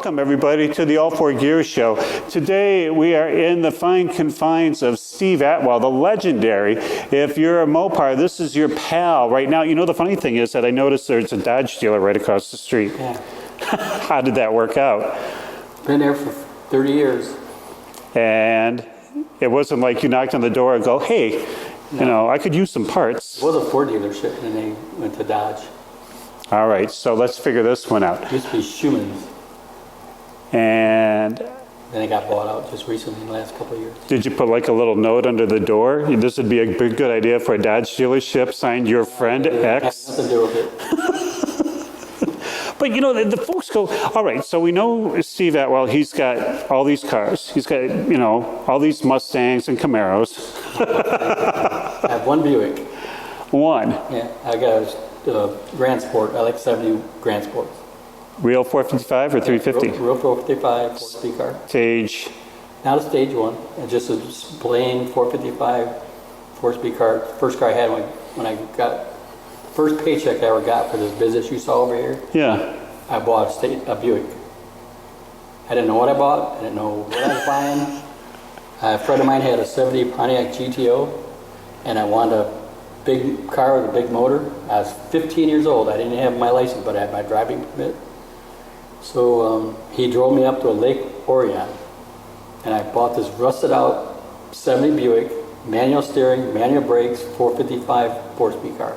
Welcome, everybody, to the All 4 Gears Show. Today, we are in the fine confines of Steve Atwell, the legendary. If you're a Mopar, this is your pal right now. You know, the funny thing is that I noticed there's a Dodge dealer right across the street. Yeah. How did that work out? Been there for 30 years. And it wasn't like you knocked on the door and go, hey, you know, I could use some parts. It was a Ford dealership, and they went to Dodge. All right, so let's figure this one out. It used to be Schumann's. And Then it got bought out just recently in the last couple of years. did you put like a little note under the door? This would be a good idea for a Dodge dealership, signed your friend X. Nothing to do with it. But you know, the folks go, all right, so we know Steve Atwell, he's got all these cars. He's got, you know, all these Mustangs and Camaros. I have one Buick. One. Yeah, I got a Grand Sport. I like 70 Grand Sports. Real 455 or 350? Real 455, 4-speed car. Stage. Not a stage one. It's just a plain 455, 4-speed car. First car I had when I got, first paycheck I ever got for this business you saw over here. Yeah. I bought a Buick. I didn't know what I bought. I didn't know what I was buying. A friend of mine had a 70 Pontiac GTO, and I wanted a big car with a big motor. I was 15 years old. I didn't have my license, but I had my driving permit. So he drove me up to a Lake Orion, and I bought this rusted out 70 Buick, manual steering, manual brakes, 455 4-speed car.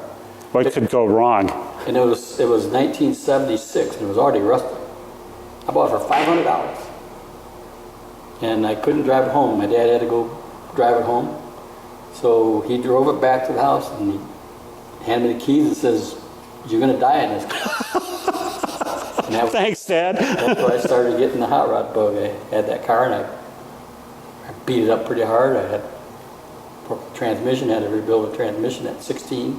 What could go wrong? And it was 1976, and it was already rusted. I bought it for $500, and I couldn't drive it home. My dad had to go drive it home, so he drove it back to the house, and he handed me the keys and says, "You're going to die in this car." Thanks, Dad. That's where I started getting the hot rod bug. I had that car, and I beat it up pretty hard. I had transmission, had to rebuild a transmission at 16.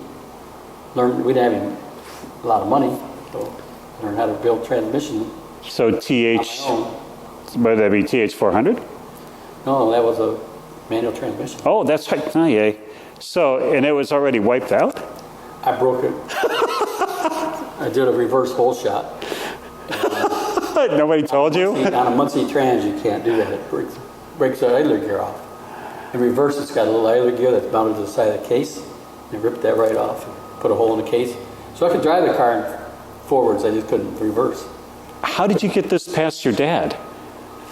Learned, we didn't have a lot of money, so I learned how to build transmission. So TH, what would that be, TH400? No, that was a manual transmission. Oh, that's right. Oh, yeah. So, and it was already wiped out? I broke it. I did a reverse hole shot. Nobody told you? On a Muncie trans, you can't do that. It breaks the idler gear off. In reverse, it's got a little idler gear that's mounted to the side of the case. I ripped that right off and put a hole in the case. So I could drive the car forwards, I just couldn't reverse. How did you get this past your dad?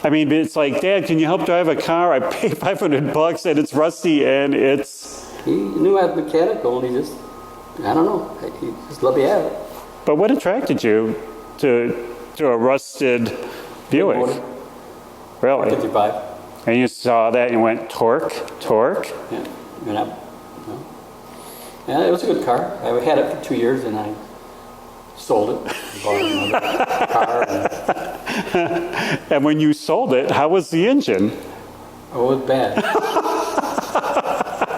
I mean, it's like, Dad, can you help drive a car? I paid $500 and it's rusty and it's... He knew I was mechanical, and he just, I don't know, he just let me have it. But what attracted you to a rusted Buick? Really? 55. And you saw that and you went, torque? Yeah, yeah, it was a good car. I had it for 2 years, and I sold it. Bought another car. And when you sold it, how was the engine? Oh, it was bad.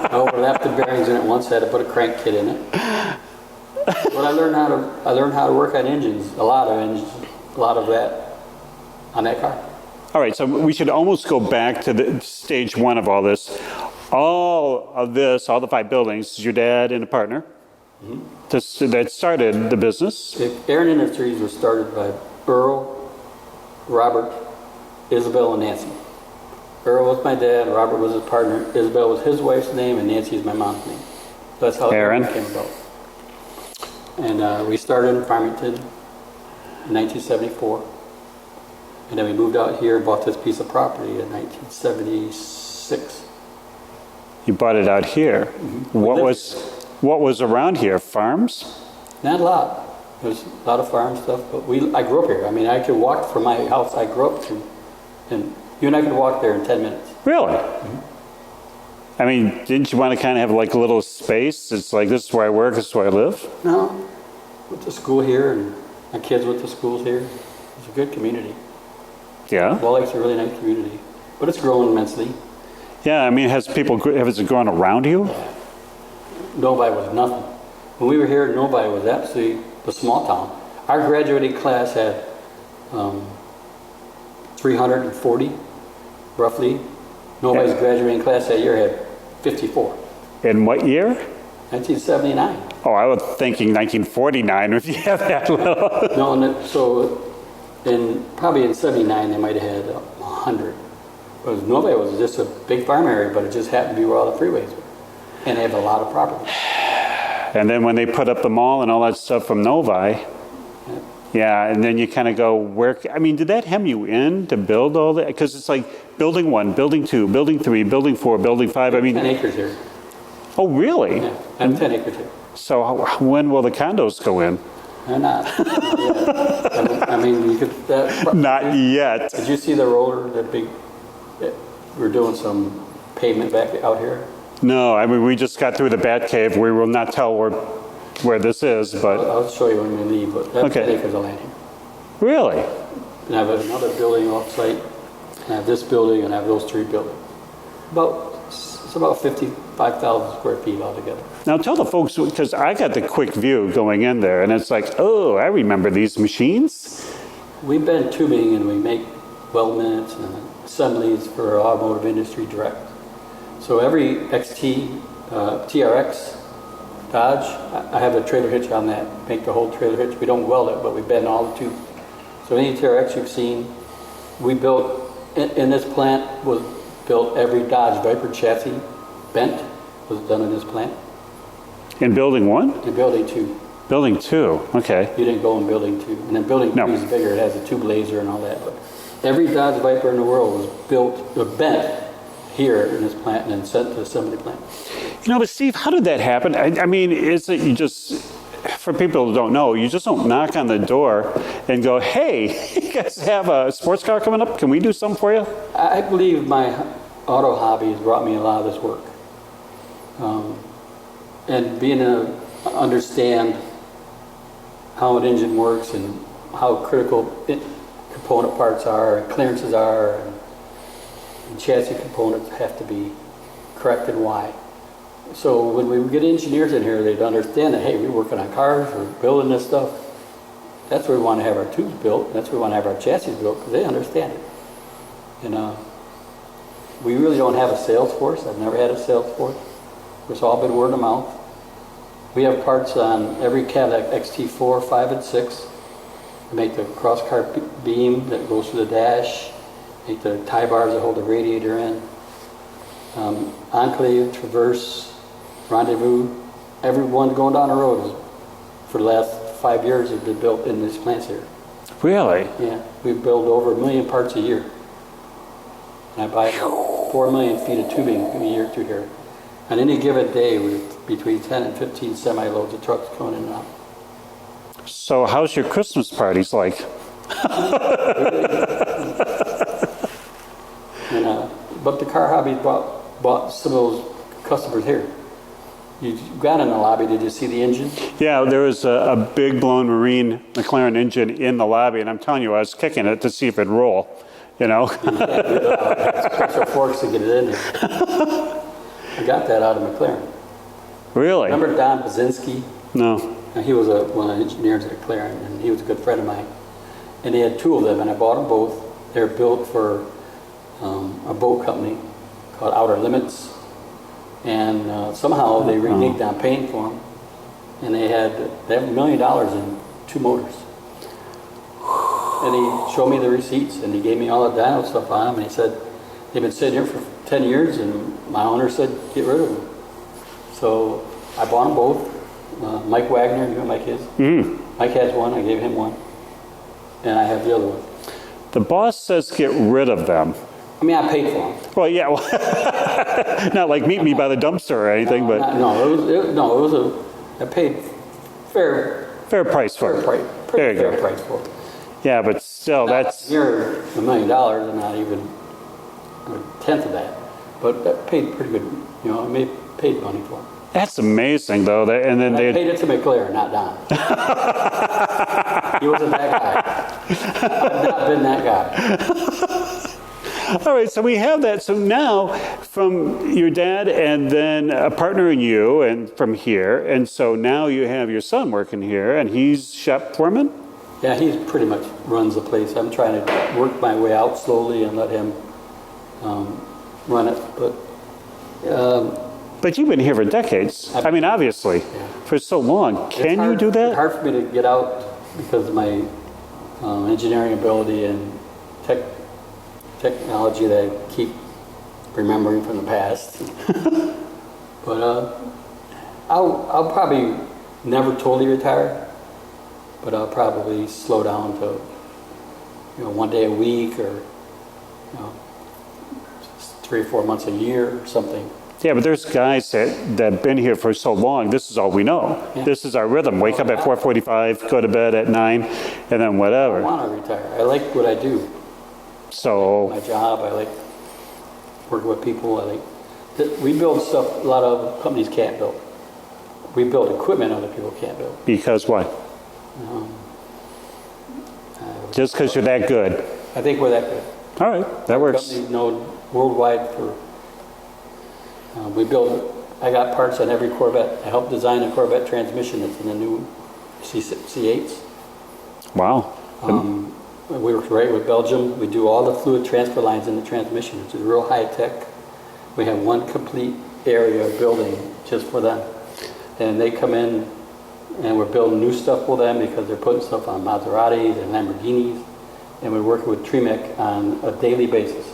I overlapped the bearings in it once. I had to put a crank kit in it. But I learned how to work on engines. A lot of that on that car. All right, so we should almost go back to the stage one of all this. All of this, all the 5 buildings, is your dad and a partner that started the business. The Aaron Industries was started by Earl, Robert, Isabel, and Nancy. Earl was my dad, Robert was his partner, Isabel was his wife's name, and Nancy is my mom's name. So that's how Aaron came about. And we started in Farmington in 1974. And then we moved out here and bought this piece of property in 1976. You bought it out here. What was around here? Farms? Not a lot. There's a lot of farm stuff, but I grew up here. I mean, I could walk from my house I grew up to, and you and I could walk there in 10 minutes. Really? I mean, didn't you want to kind of have like a little space? It's like, this is where I work, this is where I live? No. Went to school here, and my kids went to schools here. It's a good community. Yeah? Wall Lake's a really nice community, but it's grown immensely. Yeah, I mean, has it grown around you? Novi was nothing. When we were here, Novi was absolutely a small town. Our graduating class had 340, roughly. Novi's graduating class that year had 54. In what year? 1979. Oh, I was thinking 1949 if you have that little. No, and so And probably in 79, they might have had 100. Because Novi was just a big farm area, but it just happened to be where all the freeways were. And they have a lot of property. And then when they put up the mall and all that stuff from Novi, yeah, and then you kind of go, where, I mean, did that hem you in to build all that? Because it's like building 1, building 2, building 3, building 4, building 5. I mean, 10 acres here. Oh, really? Yeah, I have 10 acres here. So when will the condos go in? They're not. I mean, you could. Not yet. Did you see the roller, that big? We're doing some pavement back out here. No, I mean, we just got through the Bat Cave. We will not tell where this is, but. I'll show you when we leave, but that's Okay. 10 acres of land here. Really? And I have another building off site, and I have this building, and I have those 3 buildings. It's about 55,000 square feet altogether. Now tell the folks, because I got the quick view going in there, and it's like, oh, I remember these machines. We bend tubing and we make weldments and assemblies for automotive industry direct. So every XT, TRX, Dodge, I have a trailer hitch on that, make the whole trailer hitch. We don't weld it, but we bend all the tubes. So any TRX you've seen, we built, in this plant was built every Dodge Viper chassis, bent, was done in this plant. In building 1? In building 2. Building 2, okay. You didn't go in building 2. And then building 2 is bigger, it has a tube laser and all that. But every Dodge Viper in the world was built, or bent here in this plant and then sent to the assembly plant. You know, but Steve, how did that happen? I mean, is it you just, for people who don't know, you just don't knock on the door and go, hey, you guys have a sports car coming up? Can we do something for you? I believe my auto hobby has brought me a lot of this work. And being understand how an engine works and how critical component parts are, and clearances are, and chassis components have to be correct and why. So when we get engineers in here, they'd understand that, hey, we're working on cars, we're building this stuff. That's where we want to have our tubes built, that's where we want to have our chassis built, because they understand it. And we really don't have a sales force. I've never had a sales force. It's all been word of mouth. We have parts on every Cadillac XT4, 5, and 6. We make the cross-car beam that goes through the dash, make the tie bars that hold the radiator in. Enclave, Traverse, Rendezvous, every one going down the road for the last 5 years has been built in these plants here. Really? Yeah, we build over 1 million parts a year. And I buy 4 million feet of tubing a year through here. On any given day, with between 10 and 15 semi-loads of trucks going in and out. So how's your Christmas parties like? And, but the car hobby brought some of those customers here. You got in the lobby, did you see the engine? Yeah, there was a big blown Marine McLaren engine in the lobby, and I'm telling you, I was kicking it to see if it'd roll, you know? Special forks to get it in there. I got that out of McLaren. Really? Remember Don Bazinski? No. He was one of the engineers at McLaren, and he was a good friend of mine. And he had 2 of them, and I bought them both. They were built for a boat company called Outer Limits. And somehow they reneged on paying for them. And they have $1 million in 2 motors. And he showed me the receipts, and he gave me all the dyno stuff on them, and he said, they've been sitting here for 10 years, and my owner said, get rid of them. So I bought them both. Mike Wagner, you know who Mike is? Mm-hmm. Mike has one, I gave him one. And I have the other one. The boss says get rid of them. I mean, I paid for them. Well, yeah, well, not like meet me by the dumpster or anything, but... I paid fair price for it. There you go. Price for it. Yeah, but still, that's... You're $1 million and not even a tenth of that. But that paid pretty good, you know, I paid money for it. That's amazing, though. And then I paid it to McLaren, not Don. He wasn't that guy. I've not been that guy. All right, so we have that. So now, from your dad and then a partner in you and from here, and so now you have your son working here, and he's shop foreman? Yeah, he pretty much runs the place. I'm trying to work my way out slowly and let him run it. But you've been here for decades. I mean, obviously, for so long. Can you do that? It's hard for me to get out because my engineering ability and technology that I keep remembering from the past. But I'll probably never totally retire, but I'll probably slow down to, 1 day a week, or 3 or 4 months a year or something. Yeah, but there's guys that have been here for so long, this is all we know. Yeah. This is our rhythm. Wake up at 4:45, go to bed at 9, and then I whatever. want to retire. I like what I do. So, My job, I like working with people. We build stuff a lot of companies can't build. We build equipment other people can't build. because what? Just because you're that good. I think we're that good. All right, that works. Companies know worldwide for. I got parts on every Corvette. I helped design a Corvette transmission that's in the new C8s. Wow. We work right with Belgium. We do all the fluid transfer lines in the transmission, which is real high tech. We have one complete area of building just for them. And they come in and we're building new stuff for them because they're putting stuff on Maseratis and Lamborghinis. And we're working with Tremec on a daily basis.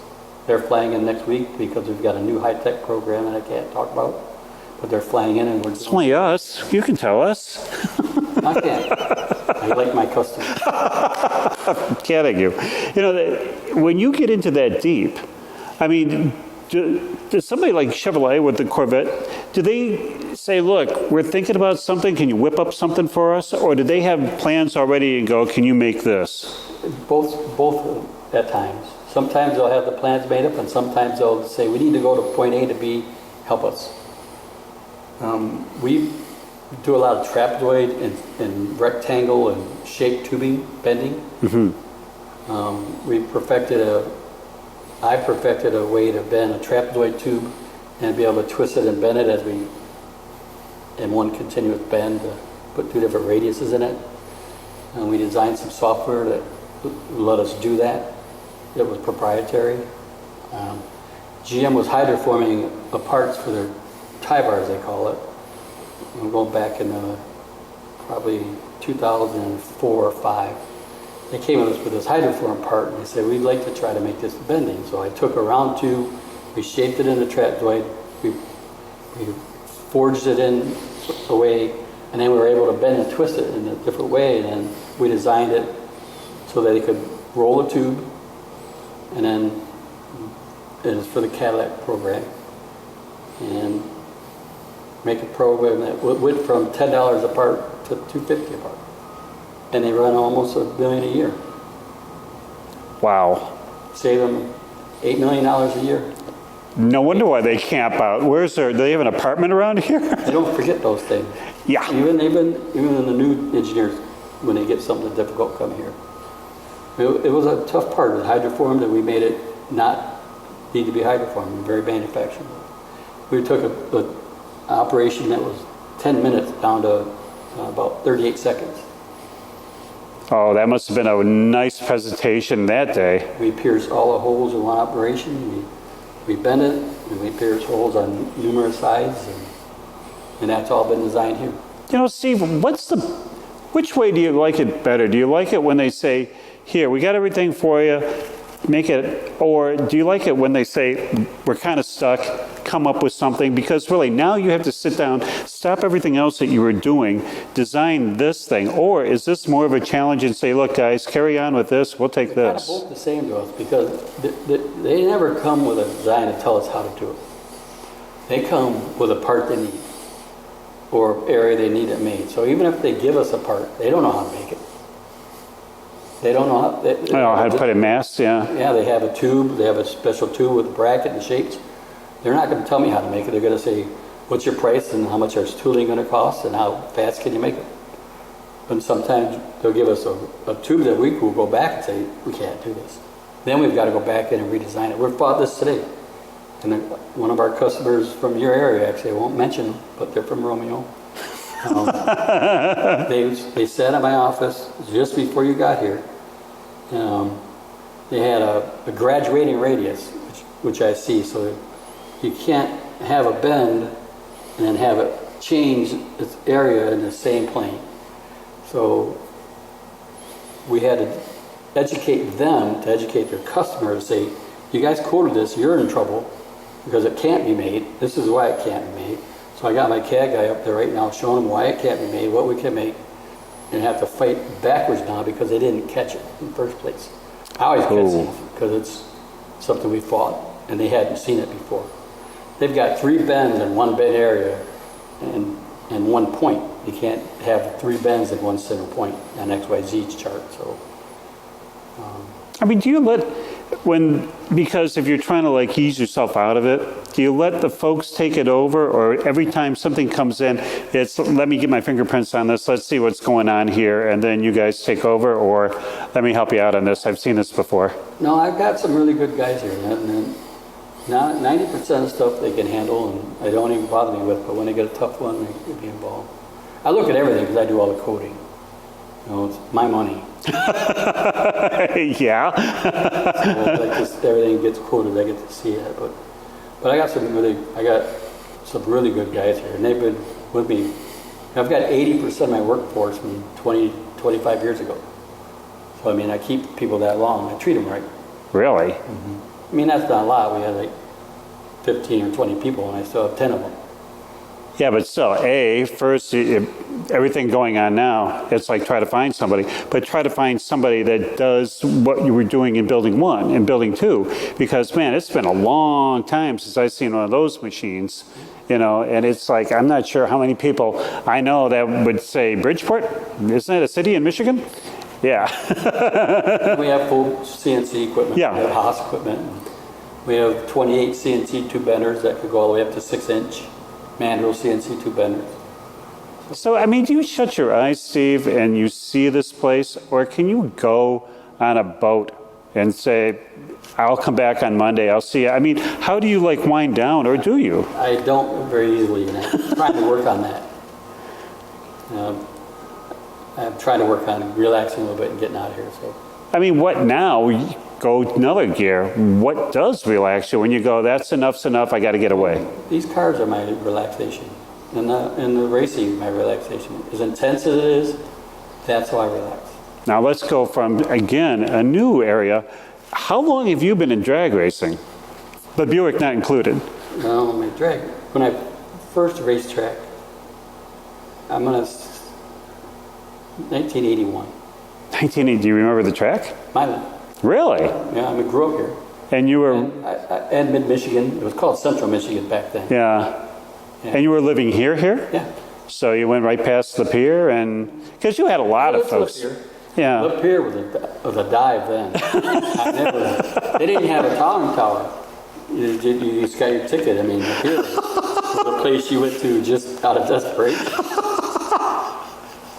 They're flying in next week because we've got a new high-tech program that I can't talk about. But they're flying in and we're It's only us. You can tell us. I can't. I like my customers. I'm kidding you. When you get into that deep, I mean, does somebody like Chevrolet with the Corvette, do they say, look, we're thinking about something, can you whip up something for us? Or do they have plans already and go, can you make this? Both at times. Sometimes they'll have the plans made up, and sometimes they'll say, we need to go to point A to B, help us. We do a lot of trapezoid and rectangle and shape tubing bending. Mm-hmm. I perfected a way to bend a trapezoid tube and be able to twist it and bend it in one continuous bend, put 2 different radiuses in it. And we designed some software that let us do that. It was proprietary. GM was hydroforming the parts for their tie bars, they call it. I'm going back in probably 2004 or 5. They came with us with this hydroform part, and they said, we'd like to try to make this bending. So I took a round tube, we shaped it into trapezoid, we forged it in a way, and then we were able to bend and twist it in a different way, and then we designed it so that it could roll a tube, and then it is for the Cadillac program, and make a program that went from $10 a part to $250 a part. And they run almost $1 billion a year. Wow. Save them $8 million a year. No wonder why they camp out. Do they have an apartment around here? They don't forget those things. Yeah. Even the new engineers, when they get something difficult, come here. It was a tough part. It was hydroformed, and we made it not need to be hydroformed, very manufactured. We took an operation that was 10 minutes down to about 38 seconds. Oh, that must have been a nice presentation that day. We pierced all the holes in one operation. We bent it, and we pierced holes on numerous sides, and that's all been designed here. Steve, which way do you like it better? Do you like it when they say, here, we got everything for you, make it, or do you like it when they say, we're kind of stuck, come up with something? Because really, now you have to sit down, stop everything else that you were doing, design this thing, or is this more of a challenge and say, look guys, carry on with this, we'll take this? They're both the same to us, because they never come with a design to tell us how to do it. They come with a part they need, or area they need it made. So even if they give us a part, they don't know how to make it. They don't know how to put it masked, yeah. Yeah, they have a tube, they have a special tube with a bracket and shapes. They're not going to tell me how to make it. They're going to say, what's your price and how much is tooling going to cost and how fast can you make it? And sometimes they'll give us a tube that we will go back and say, we can't do this. Then we've got to go back in and redesign it. We've bought this today. And then one of our customers from your area, actually, I won't mention them, but they're from Romeo. They sat in my office just before you got here. They had a graduating radius, which I see, so you can't have a bend and then have it change its area in the same plane. So we had to educate them to educate their customers. Say, you guys quoted this, you're in trouble because it can't be made. This is why it can't be made. So I got my CAD guy up there right now showing them why it can't be made, what we can make, and have to fight backwards now because they didn't catch it in the first place. I always catch it because it's something we fought and they hadn't seen it before. They've got 3 bends in one bend area and 1 point. You can't have 3 bends in one center point on XYZ chart. So, I mean, do you let, because if you're trying to like ease yourself out of it, do you let the folks take it over, or every time something comes in, it's let me get my fingerprints on this, let's see what's going on here, and then you guys take over, or let me help you out on this, I've seen this before? No, I've got some really good guys here, and 90% of stuff they can handle, and they don't even bother me with, but when they get a tough one, they be involved. I look at everything because I do all the coding. You know, it's my money. Yeah. So like just everything gets quoted, I get to see it. But I got some really good guys here, and they've been with me. I've got 80% of my workforce from 25 years ago. So I mean, I keep people that long. I treat them right. Really? Mm-hmm. I mean, that's not a lot. We had like 15 or 20 people, and I still have 10 of them. Yeah, but still, first, everything going on now, it's like try to find somebody, but try to find somebody that does what you were doing in building 1 and building 2, because man, it's been a long time since I've seen one of those machines, you know, and it's like, I'm not sure how many people I know that would say, Bridgeport, isn't that a city in Michigan? Yeah. We have full CNC equipment. Yeah. We have Haas equipment. We have 28 CNC tube benders that could go all the way up to 6-inch. Manual CNC tube benders. So, I mean, do you shut your eyes, Steve, and you see this place, or can you go on a boat and say, I'll come back on Monday, I'll see you? I mean, how do you like wind down, or do you? I don't very easily, and I'm trying to work on that. I'm trying to work on relaxing a little bit and getting out of here. So, I mean, what now? You go another gear. What does relax you when you go, that's enough, I got to get away? these cars are my relaxation, and the racing my relaxation. As intense as it is, that's how I relax. Now let's go from, again, a new area. How long have you been in drag racing? The Buick not included. No, my drag. When I first raced track, I'm gonna 1981. 1980, do you remember the track? Really? Yeah, I grew up here. And you were... And mid-Michigan. It was called Central Michigan back then. Yeah. And you were living here? Yeah. So you went right past the pier, and... Because you had a lot of folks. Yeah. Up here was a dive then. They didn't have a towering tower. You just got your ticket. I mean, up here was the place you went to just out of desperation.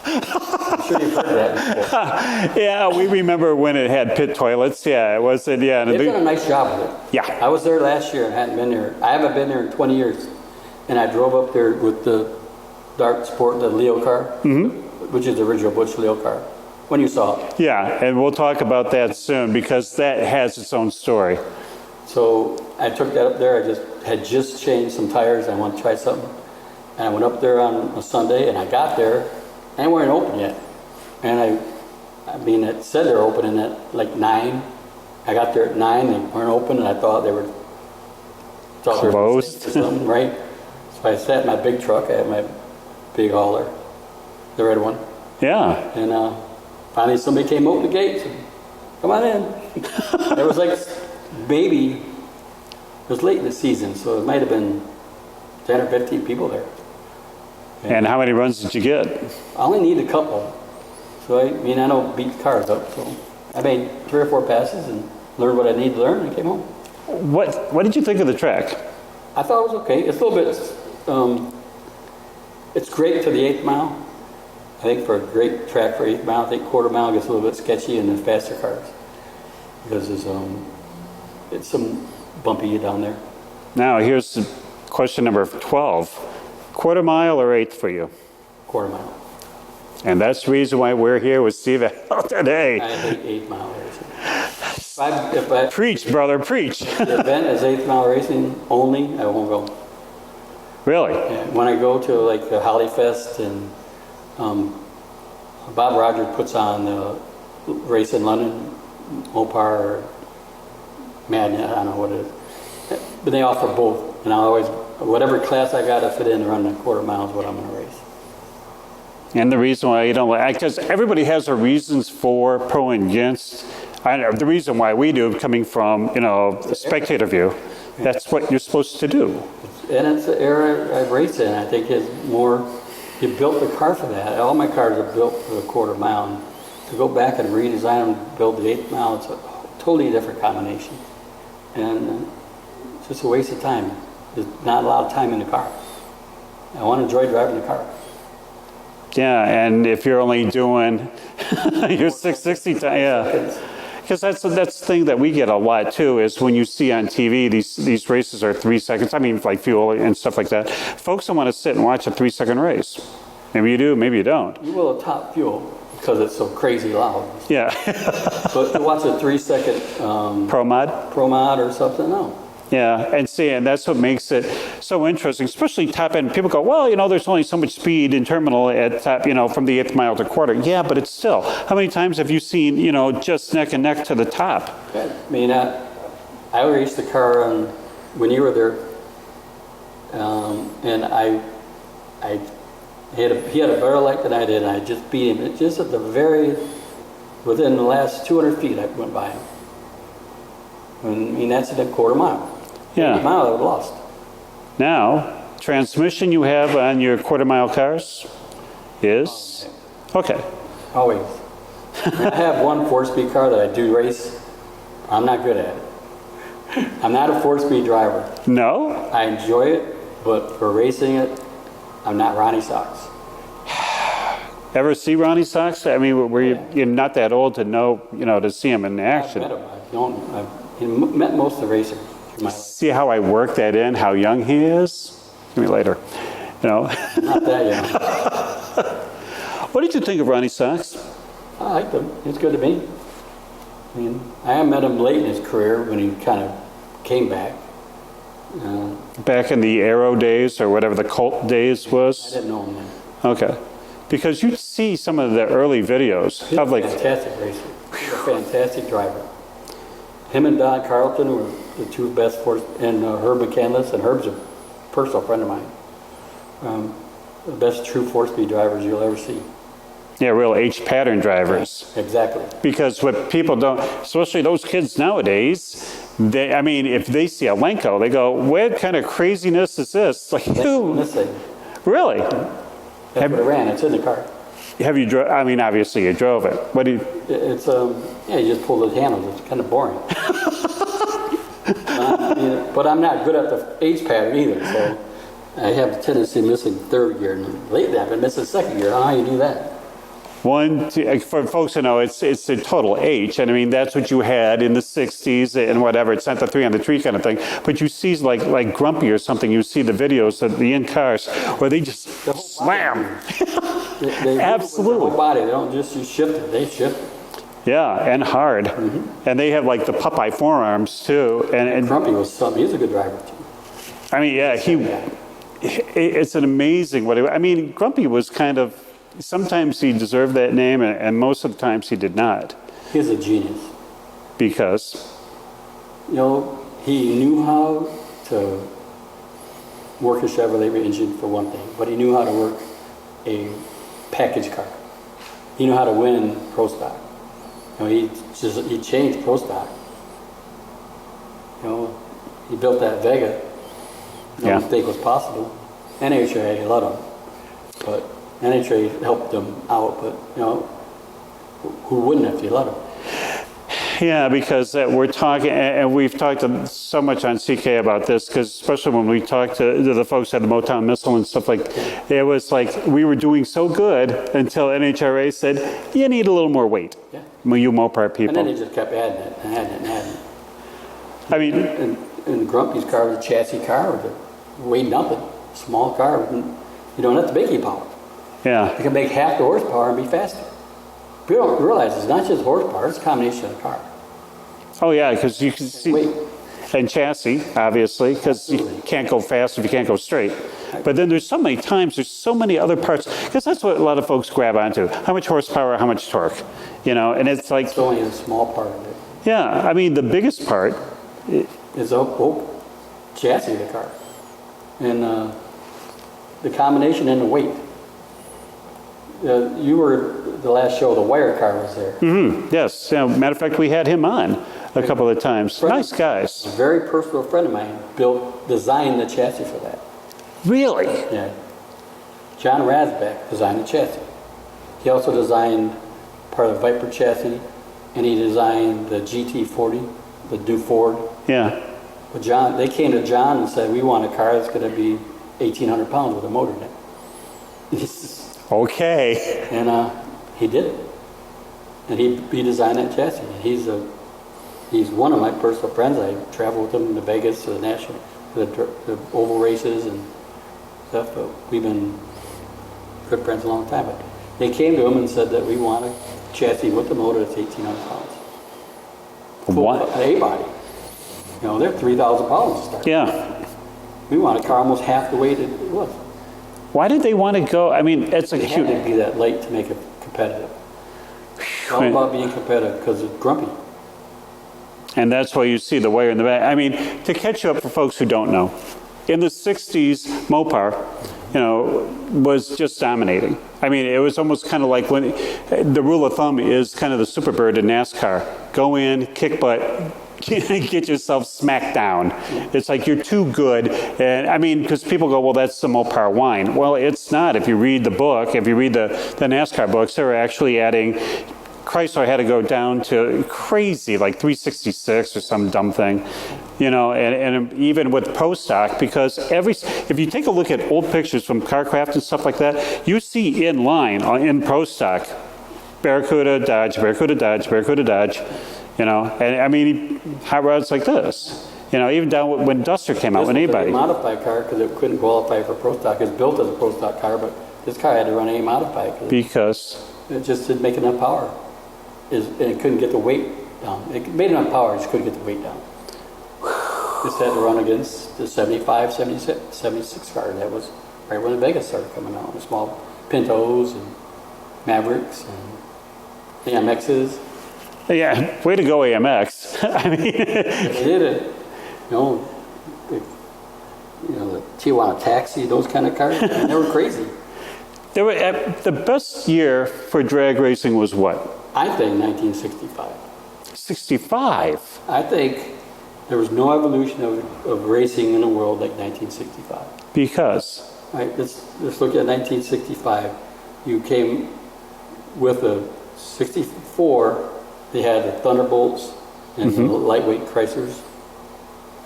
I'm sure you've heard that before. Yeah, we remember when it had pit toilets. Yeah, it was. Yeah, They've done a nice job with it. Yeah. I was there last year and hadn't been there. I haven't been there in 20 years. And I drove up there with the Dart Sport, the Leo car, which is the original Butch Leo car, when you saw it. Yeah, and we'll talk about that soon because that has its own story. So I took that up there. I had just changed some tires. I wanted to try something. And I went up there on a Sunday, and I got there, and they weren't open yet. And I mean, it said they were opening at like 9. I got there at 9, they weren't open, and I thought they were closed or something, right? So I sat in my big truck. I had my big hauler, the red one. Yeah. And finally somebody came open the gates and, come on in. There was like, maybe, it was late in the season, so it might have been 10 or 15 people there. And how many runs did you get? I only need a couple. So I don't beat cars up. So I made 3 or 4 passes and learned what I needed to learn and came home. What did you think of the track? I thought it was okay. It's a little bit, it's great to the 8th mile. I think for a great track for 8th mile, I think quarter mile gets a little bit sketchy in the faster cars. Because it's some bumpy down there. Now here's question number 12. Quarter mile or 8th for you? Quarter mile. And that's the reason why we're here with Steve Atwell today. I hate 8 mile racing. If I Preach, brother, preach. the event is 8 mile racing only, I won't go. Really? And when I go to like the Holly Fest and Bob Rogers puts on the race in London Mopar Magnet, I don't know what it is. But they offer both. And I always, whatever class I got to fit in, running a quarter mile is what I'm going to race. And the reason why you don't like, because everybody has their reasons for pro and against. I know the reason why we do, coming from, you know, the spectator view, that's what you're supposed to do. And it's the era I race in. I think it's more, you built the car for that. All my cars are built for the quarter mile. And to go back and redesign them, build the 8th mile, it's a totally different combination. And it's just a waste of time. There's not a lot of time in the car. I want to enjoy driving the car. Yeah, and if you're only doing your 660 time, yeah. Because that's the thing that we get a lot too, is when you see on TV, these races are 3 seconds. I mean, like fuel and stuff like that. Folks don't want to sit and watch a 3-second race. Maybe you do, maybe you don't. You will top fuel because it's so crazy loud. Yeah. But to watch a 3-second Pro mod or something, no. Yeah, and see, and that's what makes it so interesting, especially top end. People go, well, you know, there's only so much speed in terminal at top, you know, from the 8th mile to quarter. Yeah, but it's still. How many times have you seen, you know, just neck and neck to the top? I mean, I raced the car when you were there, and he had a better light than I did, and I just beat him. It just at the within the last 200 feet, I went by him. I mean, that's at a quarter mile. Yeah. 8 mile, I would have lost. Now, transmission you have on your quarter mile cars is? Okay. Always. I have one 4-speed car that I do race. I'm not good at it. I'm not a 4-speed driver. No? I enjoy it, but for racing it, I'm not Ronnie Socks. Ever see Ronnie Socks? I mean, you're not that old to know, you know, to see him in action. I've met him. I've met most of the racers. See how I work that in, how young he is? Give me later. You know? Not that young. What did you think of Ronnie Socks? I liked him. He was good to me. I mean, I met him late in his career when he kind of came back. Back in the Aero days or whatever the Colt days I was? didn't know him then. Okay. Because you see some of the early videos He's of a like... fantastic racer. He's a fantastic driver. Him and Don Carlton were the two best and Herb McCandless, and Herb's a personal friend of mine. The best true 4-speed drivers you'll ever see. Yeah, real H-pattern drivers. Exactly. Because what people don't, especially those kids nowadays, I mean, if they see a Lenko, they go, what kind of craziness is this? Like, This thing. Really? That's what it ran. It's in the car. Have you drove? I mean, obviously you drove it. What do you? It's yeah, you just pull those handles. It's kind of boring. But I'm not good at the H pattern either, so I have a tendency of missing 3rd gear, and lately I've been missing 2nd gear. I don't know how you do that. For folks to know, it's a total H, and I mean that's what you had in the '60s and whatever. It's not the 3 on the tree kind of thing, but you see like Grumpy or something. You see the videos of the in cars where they just slam. They Absolutely. The whole body. They don't just shift it. They shift it. Yeah, and hard. And they have like the Popeye forearms too. And Grumpy was something. He's a good driver too. I mean, yeah, it's an amazing I mean, Grumpy was kind of, sometimes he deserved that name and most of the times he did not. He's a genius. Because? You know, he knew how to work a Chevrolet engine for one thing, but he knew how to work a package car. He knew how to win Pro Stock. You know, he changed Pro Stock. You know, he built that Vega. No mistake was possible. NHRA let him, but NHRA helped them out. But you know, who wouldn't if you let him? Yeah, because we're talking, and we've talked so much on CK about this, because especially when we talked to the folks at the Motown Missile and stuff like, it was like we were doing so good until NHRA said, you need a little more weight. Yeah. You Mopar people. And then he just kept adding it and adding it and adding it. I mean, and Grumpy's car was a chassis car, weighed nothing, small car. You don't have to make any power. Yeah. You can make half the horsepower and be faster. People don't realize it's not just horsepower, it's a combination of the car. Oh yeah, because you can see, Weight. and chassis, obviously, because you can't go fast if you can't go straight. But then there's so many times, there's so many other parts, because that's what a lot of folks grab onto. How much horsepower, how much torque, you know, and it's like... It's only a small part of it. Yeah, I mean, the biggest part, is the whole chassis of the car. And the combination and the weight. You were the last show, the wire car was there. yes. Matter of fact, we had him on a couple of times. Nice guys. A very personal friend of mine designed the chassis for that. Really? Yeah. John Rasback designed the chassis. He also designed part of the Viper chassis, and he designed the GT40, the new Ford. Yeah. But they came to John and said, we want a car that's going to be 1,800 pounds with a motor in it. Okay. And he did it. And he designed that chassis. And he's one of my personal friends. I travel with him to Vegas, to the national, the oval races and stuff. But we've been good friends a long time. But they came to him and said that we want a chassis with the motor that's 1,800 pounds. What? An A-body. You know, they're 3,000 pounds to start. Yeah. We want a car almost half the weight it was. Why did they want to go? I mean, it's a It huge. had to be that light to make it competitive. It's all about being competitive because it's grumpy. And that's why you see the wire in the back. I mean, to catch you up for folks who don't know, in the 60s, Mopar, was just dominating. I mean, it was almost kind of like when the rule of thumb is kind of the Superbird in NASCAR. Go in, kick butt, get yourself smacked down. It's like you're too good. And I mean, because people go, well, that's the Mopar wine. Well, it's not. If you read the book, if you read the NASCAR books, they're actually adding, Chrysler had to go down to crazy, like 366 or some dumb thing, and even with Pro Stock, because if you take a look at old pictures from CarCraft and stuff like that, you see in line in Pro Stock, Barracuda, Dodge, Barracuda, Dodge, Barracuda, Dodge, and I mean, hot rods like this, even down when Duster came out, when anybody. It was a modified car because it couldn't qualify for Pro Stock. It's built as a Pro Stock car, but this car had to run a modified because it just didn't make enough power. And it couldn't get the weight down. It made enough power, it just couldn't get the weight down. This had to run against the 75, 76 car. That was right when the Vegas started coming out. The small Pintos and Mavericks and AMXs. Yeah, way to go, AMX. I mean, they did it. The Tijuana Taxi, those kind of cars. And they were crazy. The best year for drag racing was what? I think 1965. 65? I think there was no evolution of racing in the world like 1965. Because? All right, let's look at 1965. You came with a 64, they had the Thunderbolts and the lightweight Chryslers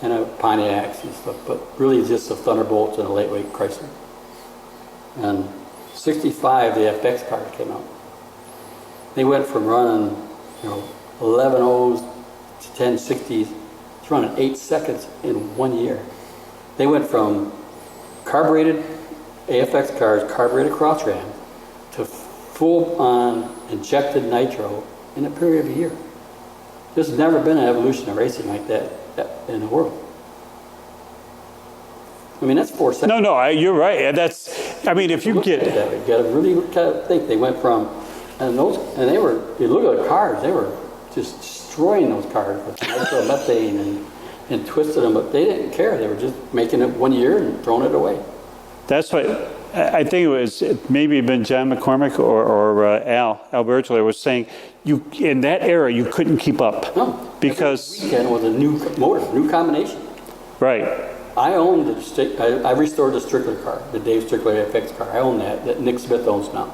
and a Pontiacs and stuff, but really just a Thunderbolts and a lightweight Chrysler. And 65, the FX cars came out. They went from running, 11 O's to 10 60s to running 8 seconds in 1 year. They went from carbureted AFX cars, carbureted cross ram, to full-on injected nitro in a period of a year. There's never been an evolution of racing like that in the world. I mean, that's 4 seconds. No, you're right. If you get... You got to really think. They went from... you look at the cars, they were just destroying those cars with nitromethane and twisted them, but they didn't care. They were just making it 1 year and throwing it away. That's what, I think it was maybe been John McCormick or Al Bertler was saying, in that era, you couldn't keep up. No. Because... Every weekend was a new motor, new combination. Right. I owned I restored the Strickler car, the Dave Strickler FX car. I own that Nick Smith owns now.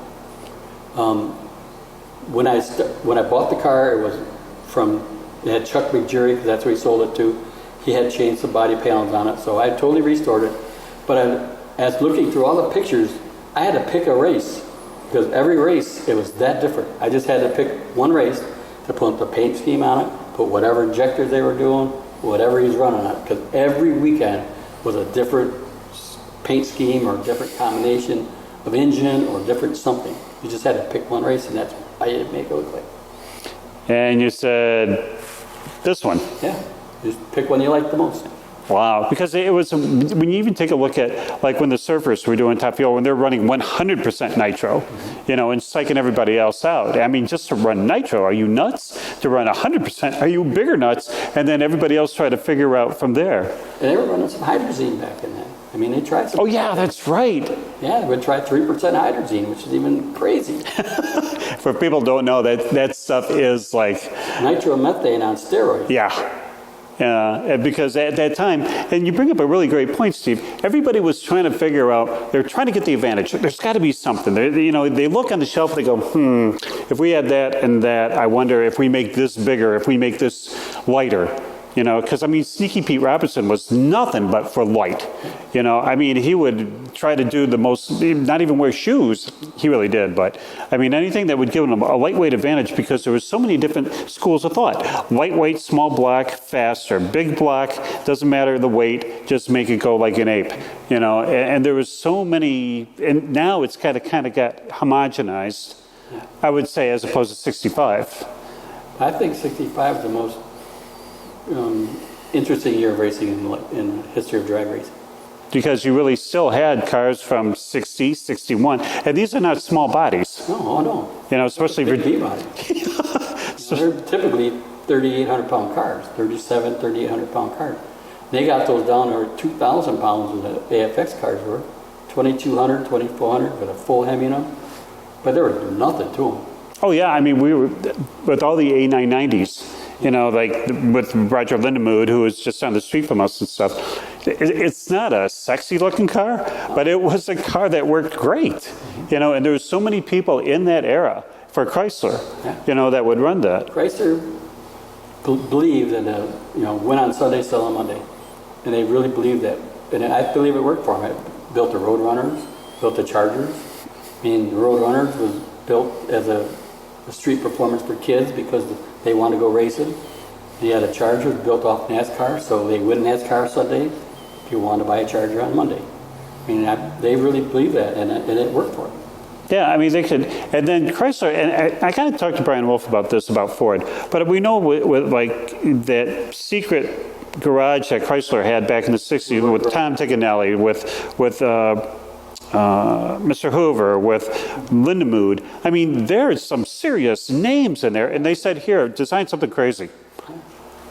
When I bought the car, it had Chuck McJerry, because that's where he sold it to. He had changed the body panels on it, so I totally restored it. But as looking through all the pictures, I had to pick a race, because every race, it was that different. I just had to pick one race to put the paint scheme on it, put whatever injectors they were doing, whatever he's running on it, because every weekend was a different paint scheme or a different combination of engine or different something. You just had to pick one race, and that's how you make it look like. And you said, this one. Yeah, just pick one you like the most. Wow, because it was, when you even take a look at, like when the surfers were doing top fuel, when they're running 100% nitro, you know, and psyching everybody else out. I mean, just to run nitro, are you nuts? To run 100%, are you bigger nuts? And then everybody else try to figure out from there. And they were running some hydrazine back in that. I mean, they tried some. Oh yeah, that's right. Yeah, they would try 3% hydrazine, which is even crazy. For people who don't know, that stuff is like... Nitromethane on steroids. Yeah. Because at that time, and you bring up a really great point, Steve, everybody was trying to figure out, they're trying to get the advantage. There's got to be something. You know, they look on the shelf, they go, if we had that and that, I wonder if we make this bigger, if we make this lighter. You know, because I mean, Sneaky Pete Robinson was nothing but for light. You know, I mean, he would try to do the most, not even wear shoes. He really did, but I mean, anything that would give him a lightweight advantage, because there was so many different schools of thought. Lightweight, small block, faster. Big block, doesn't matter the weight, just make it go like an ape. You know, and there was so many, and now it's kind of got homogenized, I would say, as opposed to 65. I think 65 is the most interesting year of racing in the history of drag racing. Because you really still had cars from 60, 61, and these are not small bodies. No, no. You know, especially for V-bodies. They're typically 3,800-pound cars, 3,800-pound cars. They got those down to 2,000 pounds with the AFX cars were, 2,200, 2,400 with a full Hemi in them, but there was nothing to them. Oh yeah, I mean, we were with all the A990s. You know, like with Roger Lindemood, who was just down the street from us and stuff. It's not a sexy looking car, but it was a car that worked great. You know, and there was so many people in that era for Chrysler, you know, that would run that. Chrysler believed that, you know, went on Sunday, sell on Monday. And they really believed that. And I believe it worked for them. It built the Roadrunners, built the Chargers. I mean, the Roadrunners was built as a street performance for kids because they wanted to go racing. He had a Charger built off NASCAR, so they win NASCAR Sunday if you want to buy a Charger on Monday. I mean, they really believed that, and it worked for them. Yeah, I mean, they could, and then Chrysler, and I kind of talked to Brian Wolf about this, about Ford, but we know with like that secret garage that Chrysler had back in the 60s with Tom Tiganelli, with Mr. Hoover, with Lindemood. I mean, there's some serious names in there, and they said, here, design something crazy.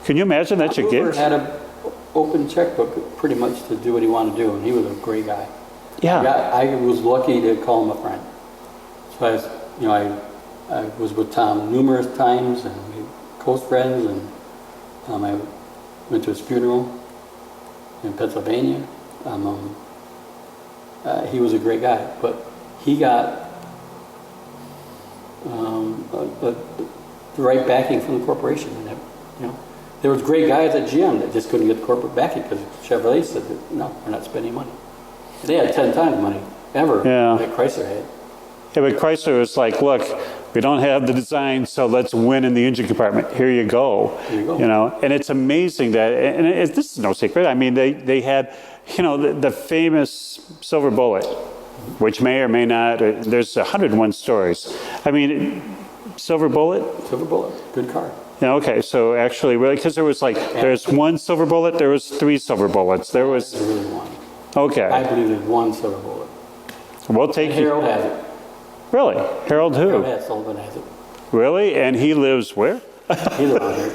Can you imagine that's your Hoover gig? had an open checkbook pretty much to do what he wanted to do, and he was a great guy. Yeah. I was lucky to call him a friend. So I was with Tom numerous times, and we were close friends, and I went to his funeral in Pennsylvania. He was a great guy, but he got the right backing from the corporation. And you know, there was great guys at GM that just couldn't get the corporate backing because Chevrolet said that, no, we're not spending money. They had 10 times money ever that Chrysler had. Yeah, but Chrysler was like, look, we don't have the design, so let's win in the engine compartment. Here you go. Here you go. You know, and it's amazing that, and this is no secret. I mean, they had, you know, the famous Silver Bullet, which may or may not. There's 101 stories. I mean, Silver Bullet. Silver Bullet, good car. Yeah. Okay. So actually, really, because there was like, there's one Silver Bullet. There was 3 Silver Bullets. There was. There's really one. Okay. I believe there's one Silver Bullet. We'll take you. Harold has it. Really? Harold who? Harold Sullivan has it. Really? And he lives where? He's around here.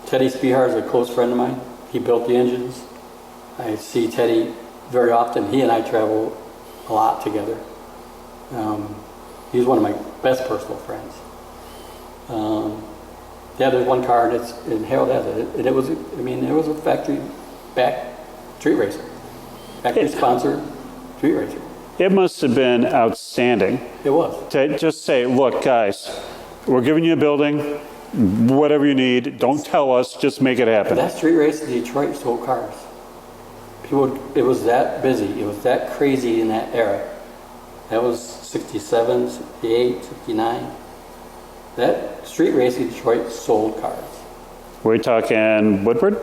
Teddy Spihar is a close friend of mine. He built the engines. I see Teddy very often. He and I travel a lot together. He's one of my best personal friends. Yeah, there's one car, and Harold has it. And it was, it was a factory-backed street racer. Factory-sponsored street racer. It must have been outstanding. It was. To just say, look, guys, we're giving you a building, whatever you need, don't tell us, just make it happen. That street race in Detroit sold cars. It was that busy. It was that crazy in that era. That was 67, 68, 69. That street race in Detroit sold cars. We're talking Woodward?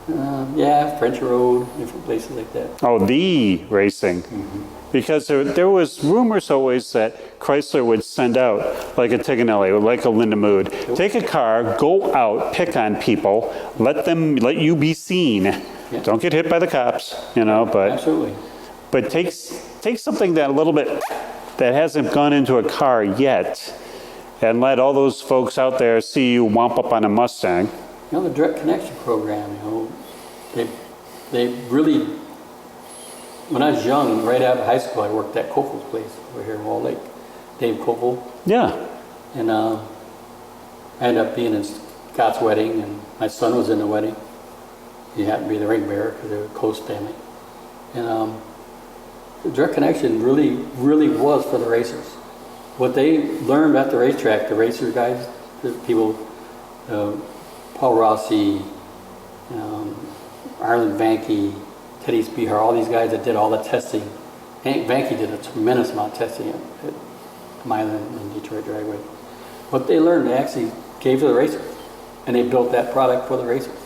Yeah, French Road, different places like that. Oh, the racing. Mm-hmm. Because there was rumors always that Chrysler would send out, like a Tiganelli, like a Linda Mood, take a car, go out, pick on people, let you be seen. Yeah. Don't get hit by the cops, you know, but Absolutely. but take something that a little bit that hasn't gone into a car yet, and let all those folks out there see you womp up on a Mustang. You know, the direct connection program, you know, they really, when I was young, right out of high school, I worked at Kofel's place over here in Wall Lake, Dave Kofel. Yeah. And I ended up being in Scott's wedding, and my son was in the wedding. He happened to be the ring bearer because they were a close family. And the direct connection really was for the racers. What they learned at the racetrack, the racer guys, the people, Paul Rossi, Arlen Vanke, Teddy Spihar, all these guys that did all the testing. Hank Vanke did a tremendous amount of testing at Milan and Detroit Dragway. What they learned, they actually gave to the racers, and they built that product for the racers.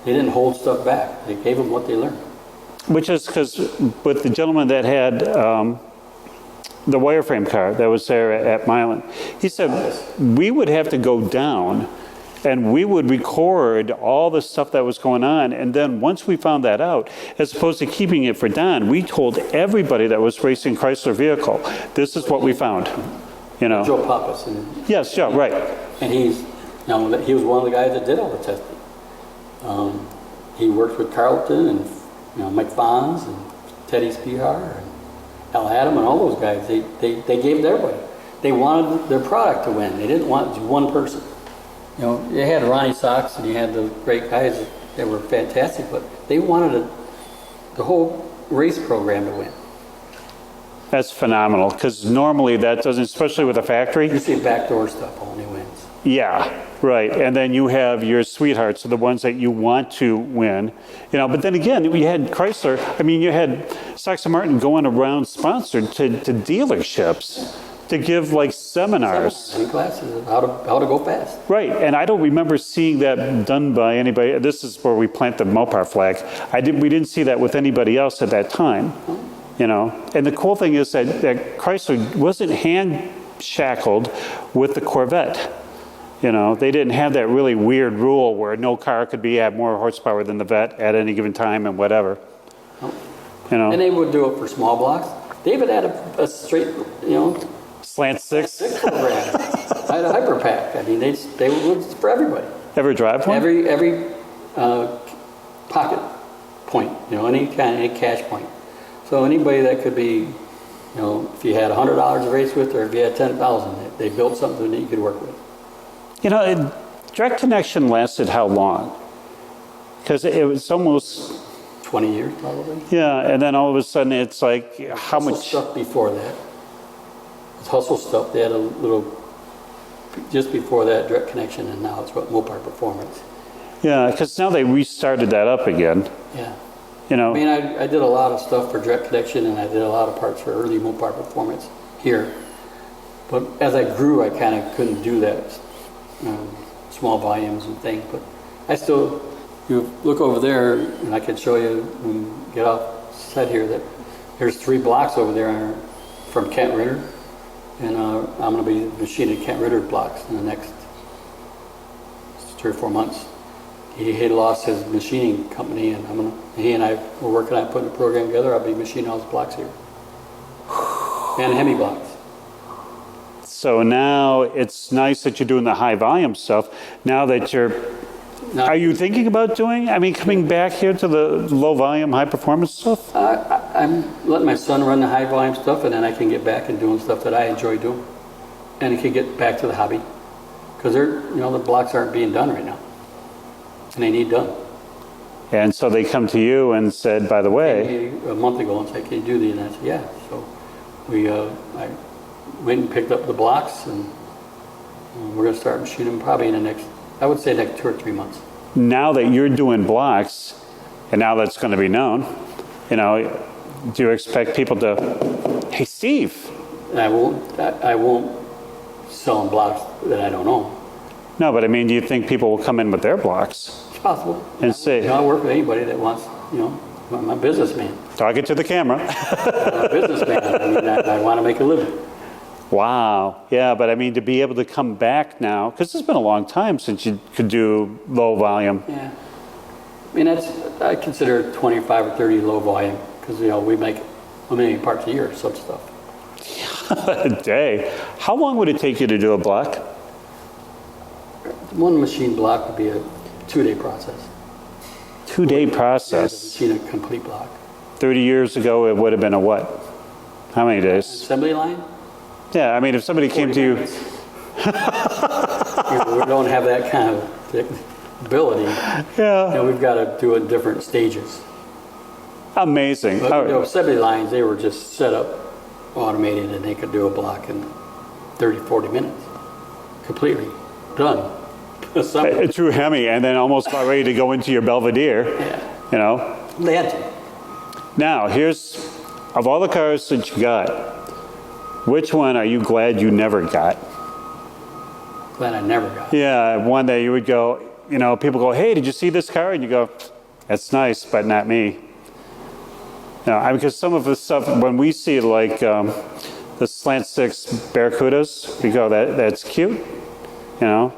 They didn't hold stuff back. They gave them what they learned. Which is because with the gentleman that had the wireframe car that was there at Milan, he said we would have to go down and we would record all the stuff that was going on, and then once we found that out, as opposed to keeping it for Don, we told everybody that was racing Chrysler vehicle, this is what we found, you know. Joe Pappas. Yes, Joe, right. And he was one of the guys that did all the testing. He worked with Carlton and Mike Fonz and Teddy Spihar and Al Adam and all those guys. They gave to everybody. They wanted their product to win. They didn't want just one person. You know, you had Ronnie Sox and you had the great guys that were fantastic, but they wanted the whole race program to win. That's phenomenal, because normally that doesn't, especially with a factory. You see backdoor stuff only wins. Yeah, right. And then you have your sweethearts, the ones that you want to win. You know, but then again, we had Chrysler. I mean, you had Saxon Martin going around sponsored to dealerships to give like seminars. In classes, how to go fast. Right, and I don't remember seeing that done by anybody. This is where we plant the Mopar flag. We didn't see that with anybody else at that time. You know, and the cool thing is that Chrysler wasn't hand shackled with the Corvette. You know, they didn't have that really weird rule where no car could have more horsepower than the Vet at any given time and whatever. You know, And they would do it for small blocks. David had a straight, slant six. program. I had a hyper pack. I mean, they would for everybody. Ever drive one? Every pocket point, any cash point. So anybody that could be, if you had $100 to race with, or if you had 10,000, they built something that you could work with. You know, direct connection lasted how long? Because it was almost 20 years probably. Yeah, and then all of a sudden it's like how Hustle much stuff before that. It's Hustle stuff. They had a little just before that, direct connection, and now it's what Mopar Performance. Yeah, because now they restarted that up again. Yeah. You know, I mean, I did a lot of stuff for direct connection, and I did a lot of parts for early Mopar Performance here. But as I grew, I kind of couldn't do that, small volumes and things. But I still, you look over there, and I can show you when we get off set here that there's 3 blocks over there from Kent Ritter, and I'm going to be machining Kent Ritter blocks in the next 3 or 4 months. He had lost his machining company, and he and I were working on putting a program together. I'll be machining all his blocks here. And Hemi blocks. so now it's nice that you're doing the high volume stuff. Now that are you thinking about coming back here to the low volume, high performance stuff? I'm letting my son run the high volume stuff, and then I can get back and doing stuff that I enjoy doing. And he can get back to the hobby. Because the blocks aren't being done right now. And they need done. And so they come to you and said, by the way, A month ago and said, can you do these? And I said, yeah. So I went and picked up the blocks, and we're going to start machining them probably in the next 2 or 3 months. now that you're doing blocks, and now that's going to be known, do you expect people to, hey, Steve? I won't sell them blocks that I don't own. No, but do you think people will come in with their blocks? It's possible. And say, I'll work with anybody that wants, I'm a businessman. Talk it to the camera. I'm a businessman. I mean, I want to make a living. Wow. Yeah, but I mean, to be able to come back now, because it's been a long time since you could do low volume. Yeah. I mean, I consider 25 or 30 low volume because, you know, we make a million parts a year, some stuff. A day. How long would it take you to do a block? One machine block would be a 2-day process. 2-day process. Machine a complete block. 30 years ago, it would have been a what? How many days? Assembly line? Yeah, I mean, if somebody came to you. You know, we don't have that kind of ability. Yeah. You know, we've got to do it in different stages. Amazing. But, All you know, right. assembly lines, they were just set up, automated, and they could do a block in 30, 40 minutes. Completely done. A true Hemi, and then almost about ready to go into your Belvedere. Yeah. You know. They had to. Now, here's, of all the cars that you got, which one are you glad you never got? Glad I never got. Yeah, one that you would go, you know, people go, hey, did you see this car? And you go, that's nice, but not me. No, I mean, because some of the stuff, when we see like the slant six Barracudas, we go, that's cute, you know.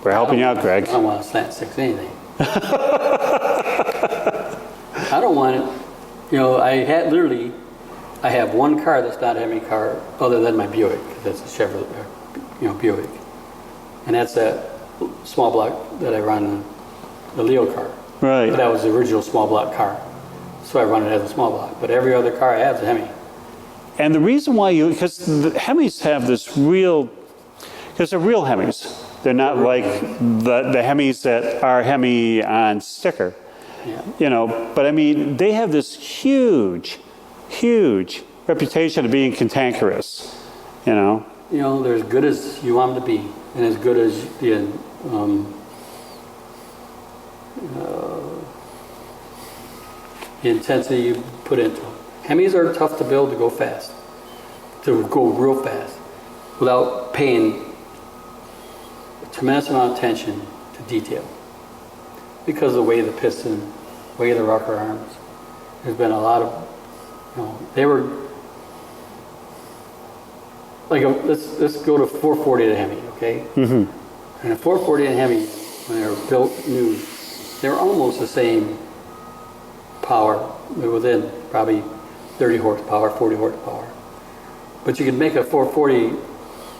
We're helping you out, Greg. I don't want to slant six anything. I don't want it. You know, I have one car that's not a Hemi car other than my Buick. That's a Chevrolet, you know, Buick. And that's that small block that I run, the Leo car. Right. But that was the original small block car. So I run it as a small block. But every other car I have is a Hemi. And the reason why because the Hemis have this real, because they're real Hemis. They're not like the Hemis that are Hemi on sticker. Yeah. You know, but I mean, they have this huge, huge reputation of being cantankerous, you know. You know, they're as good as you want them to be, and as good as the intensity you put into them. Hemis are tough to build to go fast, to go real fast, without paying a tremendous amount of attention to detail. Because of the way of the piston, way of the rocker arms, there's been a lot of, you know, they were, like, let's go to 440 to Hemi, okay? Mm-hmm. And a 440 and Hemi, when they were built new, they were almost the same power. They're within probably 30 horsepower, 40 horsepower. But you could make a 440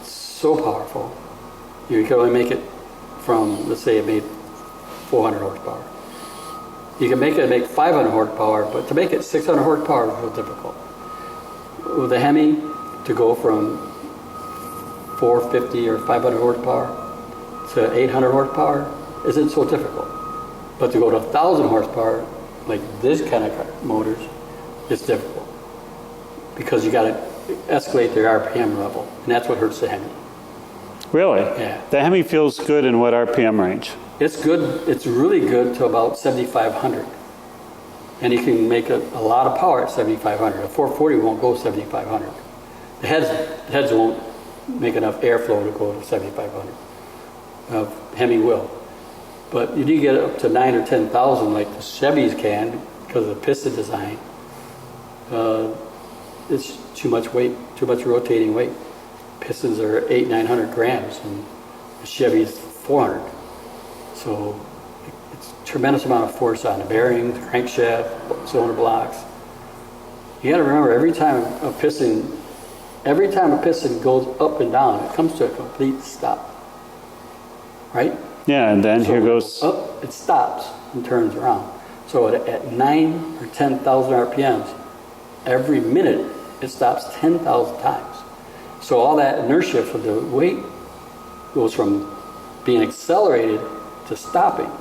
so powerful, you could only make it from, let's say it made 400 horsepower. You can make 500 horsepower, but to make it 600 horsepower is real difficult. With the Hemi, to go from 450 or 500 horsepower to 800 horsepower isn't so difficult. But to go to 1,000 horsepower, like this kind of motors, it's difficult. Because you got to escalate their RPM level, and that's what hurts the Hemi. Really? Yeah. The Hemi feels good in what RPM range? It's good, it's really good to about 7,500. And you can make a lot of power at 7,500. A 440 won't go 7,500. The heads won't make enough airflow to go to 7,500. Hemi will. But you do get up to 9,000 or 10,000 like the Chevys can because of the piston design. It's too much weight, too much rotating weight. Pistons are 800-900 grams and the Chevy's 400. So it's a tremendous amount of force on the bearings, crankshaft, cylinder blocks. You got to remember every time a piston goes up and down, it comes to a complete stop. Right? Yeah, and then So here goes. up, it stops and turns around. So at 9,000 or 10,000 RPMs, every minute it stops 10,000 times. So all that inertia for the weight goes from being accelerated to stopping.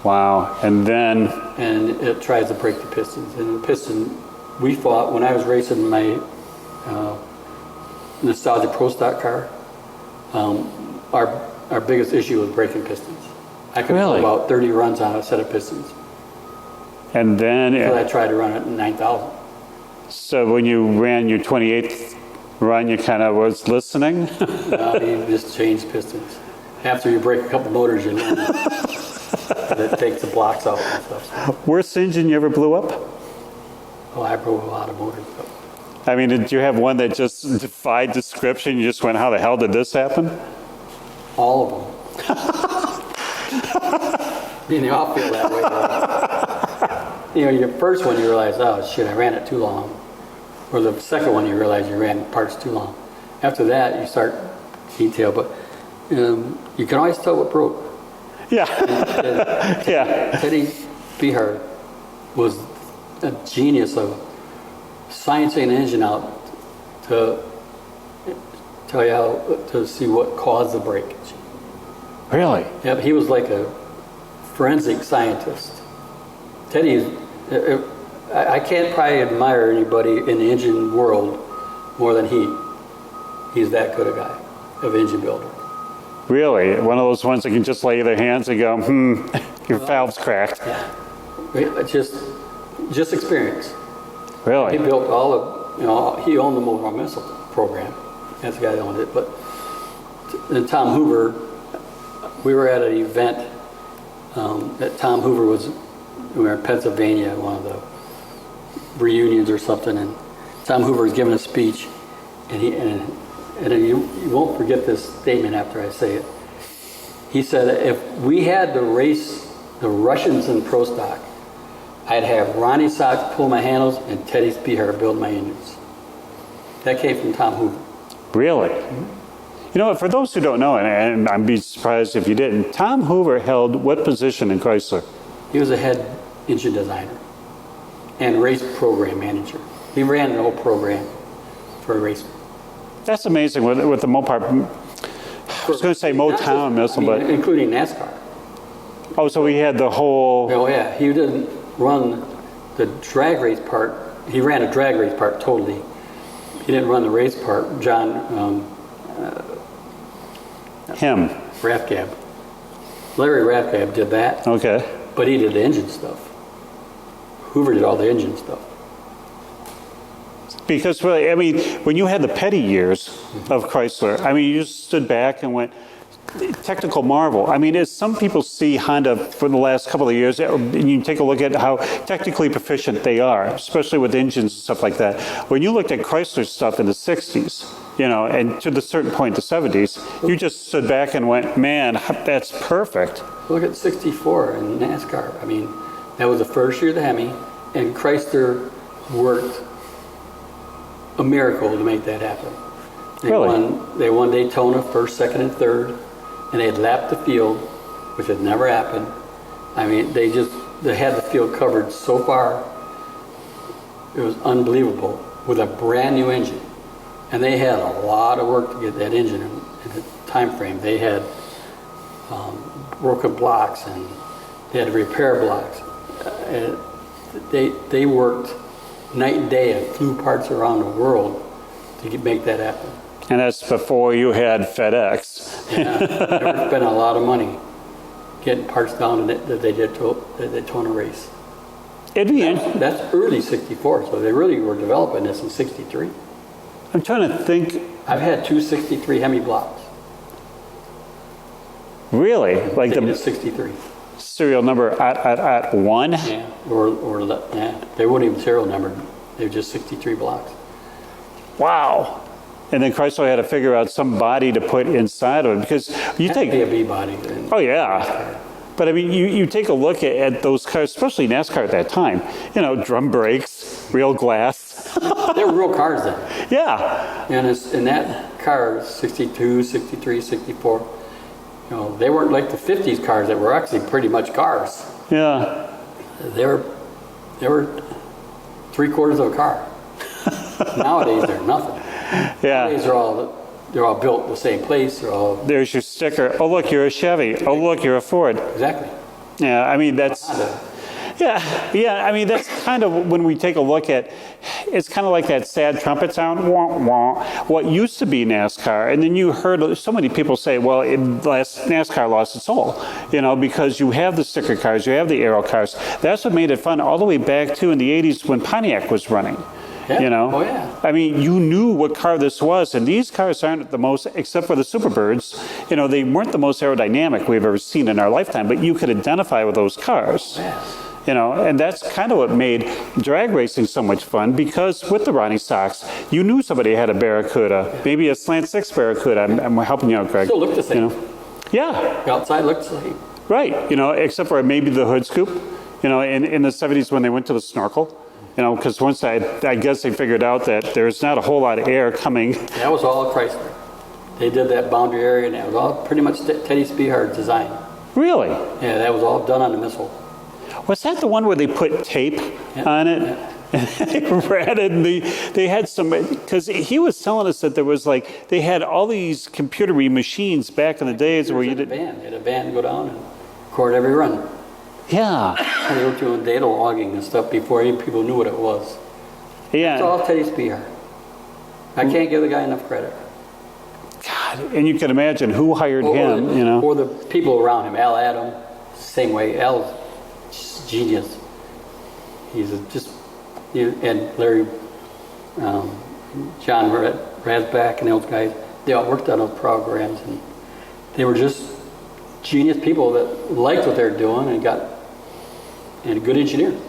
Wow, and then. And it tries to break the pistons. And the piston, we fought when I was racing my Nostalgia Pro Stock car. Our biggest issue was breaking pistons. I could Really? put about 30 runs on a set of pistons. And then. So I tried to run it in 9,000. So when you ran your 28th run, you kind of was listening? You just change pistons. After you break a couple motors, you learn. that takes the blocks out and stuff. Worst engine you ever blew up? Well, I broke a lot of motors. But I mean, did you have one that just defied description? You just went, how the hell did this happen? all of them. You know, I'll feel that way. You know, your first one, you realize, oh shit, I ran it too long. Or the second one, you realize you ran parts too long. After that, you start detail, but you can always tell what broke. Yeah. Yeah. Teddy Behar was a genius of sciencing an engine out to tell you how to see what caused the breakage. Really? Yeah, he was like a forensic scientist. Teddy, I can't probably admire anybody in the engine world more than he. He's that good a guy of engine builder. Really? One of those ones that can just lay their hands and go, your valve's cracked. Yeah. Just experience. Really? He built all of, you know, he owned the Mopar missile program. That's the guy that owned it. But and Tom Hoover, we were at an event that Tom Hoover was, we were in Pennsylvania, one of the reunions or something, and Tom Hoover was giving a speech, and you won't forget this statement after I say it. He said, if we had to race the Russians in pro stock, I'd have Ronnie Socks pull my handles and Teddy Behar build my engines. That came from Tom Hoover. Really? Mm-hmm. You know, for those who don't know, and I'd be surprised if you didn't, Tom Hoover held what position in Chrysler? He was a head engine designer and race program manager. He ran the whole program for a race. That's amazing with the Mopar. I was going to say Motown missile, but including NASCAR. Oh, so he had the whole. Oh yeah, he didn't run the drag race part. He ran a drag race part totally. He didn't run the race part. John. Him. Rathgab. Larry Rathgab did that. Okay. But he did the engine stuff. Hoover did all the engine stuff. Because really, I mean, when you had the petty years of Chrysler, I mean, you just stood back and went, technical marvel. I mean, as some people see Honda for the last couple of years, and you take a look at how technically proficient they are, especially with engines and stuff like that. When you looked at Chrysler's stuff in the 60s, you know, and to the certain point, the 70s, you just stood back and went, man, that's perfect. Look at 64 in NASCAR. I mean, that was the first year of the Hemi, and Chrysler worked a miracle to make that happen. They won Daytona first, second, and third, and they had lapped the field, which had never happened. I mean, they had the field covered so far, it was unbelievable, with a brand new engine. And they had a lot of work to get that engine in the time frame. They had broken blocks, and they had to repair blocks. They worked night and day and flew parts around the world to make that happen. And that's before you had FedEx. Yeah, they were spending a lot of money getting parts down that they did to the Daytona race. That's early 64, so they really were developing this in 63. I'm trying to think. I've had two 63 Hemi blocks. Really? Like the 63. Serial number at 1? Yeah, yeah. They weren't even serial numbered. They were just 63 blocks. Wow. And then Chrysler had to figure out some body to put inside of it, because you take a B body. Oh yeah. But I mean, you take a look at those cars, especially NASCAR at that time. You know, drum brakes, real glass. They were real cars then. Yeah. And in that car, 62, 63, 64, you know, they weren't like the 50s cars that were actually pretty much cars. Yeah. They were 3/4 of a car. Nowadays they're nothing. Yeah. Nowadays they're all built the same place. There's your sticker. Oh look, you're a Chevy. Oh look, you're a Ford. Exactly. Yeah, I mean that's. Yeah. I mean that's kind of when we take a look at. It's kind of like that sad trumpet sound. Wah, wah, what used to be NASCAR, and then you heard so many people say, "Well, NASCAR lost its soul," you know, because you have the sticker cars, you have the aero cars. That's what made it fun all the way back to in the '80s when Pontiac was running. Yeah. You know? Oh, yeah. I mean, you knew what car this was, and these cars aren't the most, except for the Superbirds, you know, they weren't the most aerodynamic we've ever seen in our lifetime, but you could identify with those cars. Yeah. You know, and that's kind of what made drag racing so much fun, because with the Ronnie stocks, you knew somebody had a Barracuda, maybe a Slant 6 Barracuda. I'm helping you out, Greg. Still look the same. You know? Yeah. The outside looks the same. Right. You know, except for maybe the hood scoop, you know, in the 70s when they went to the snorkel. You know, because once I guess they figured out that there's not a whole lot of air coming. That was all Chrysler. They did that boundary area, and that was all pretty much Teddy Spehard's design. Really? Yeah, that was all done on the missile. Was that the one where they put tape on it? Yeah. They ran it, and they had some, because he was telling us that there was like, they had all these computery machines back in the days where you did. They had a van go down and record every run. Yeah. And they were doing data logging and stuff before any people knew what it was. Yeah. It's all Teddy Spehard. I can't give the guy enough credit. God, and you can imagine who hired him, you know. Or the people around him. Al Adam, same way. Al's just genius. He's and Larry, John Rasback and those guys, they all worked on those programs, and they were just genius people that liked what they're doing and good engineers.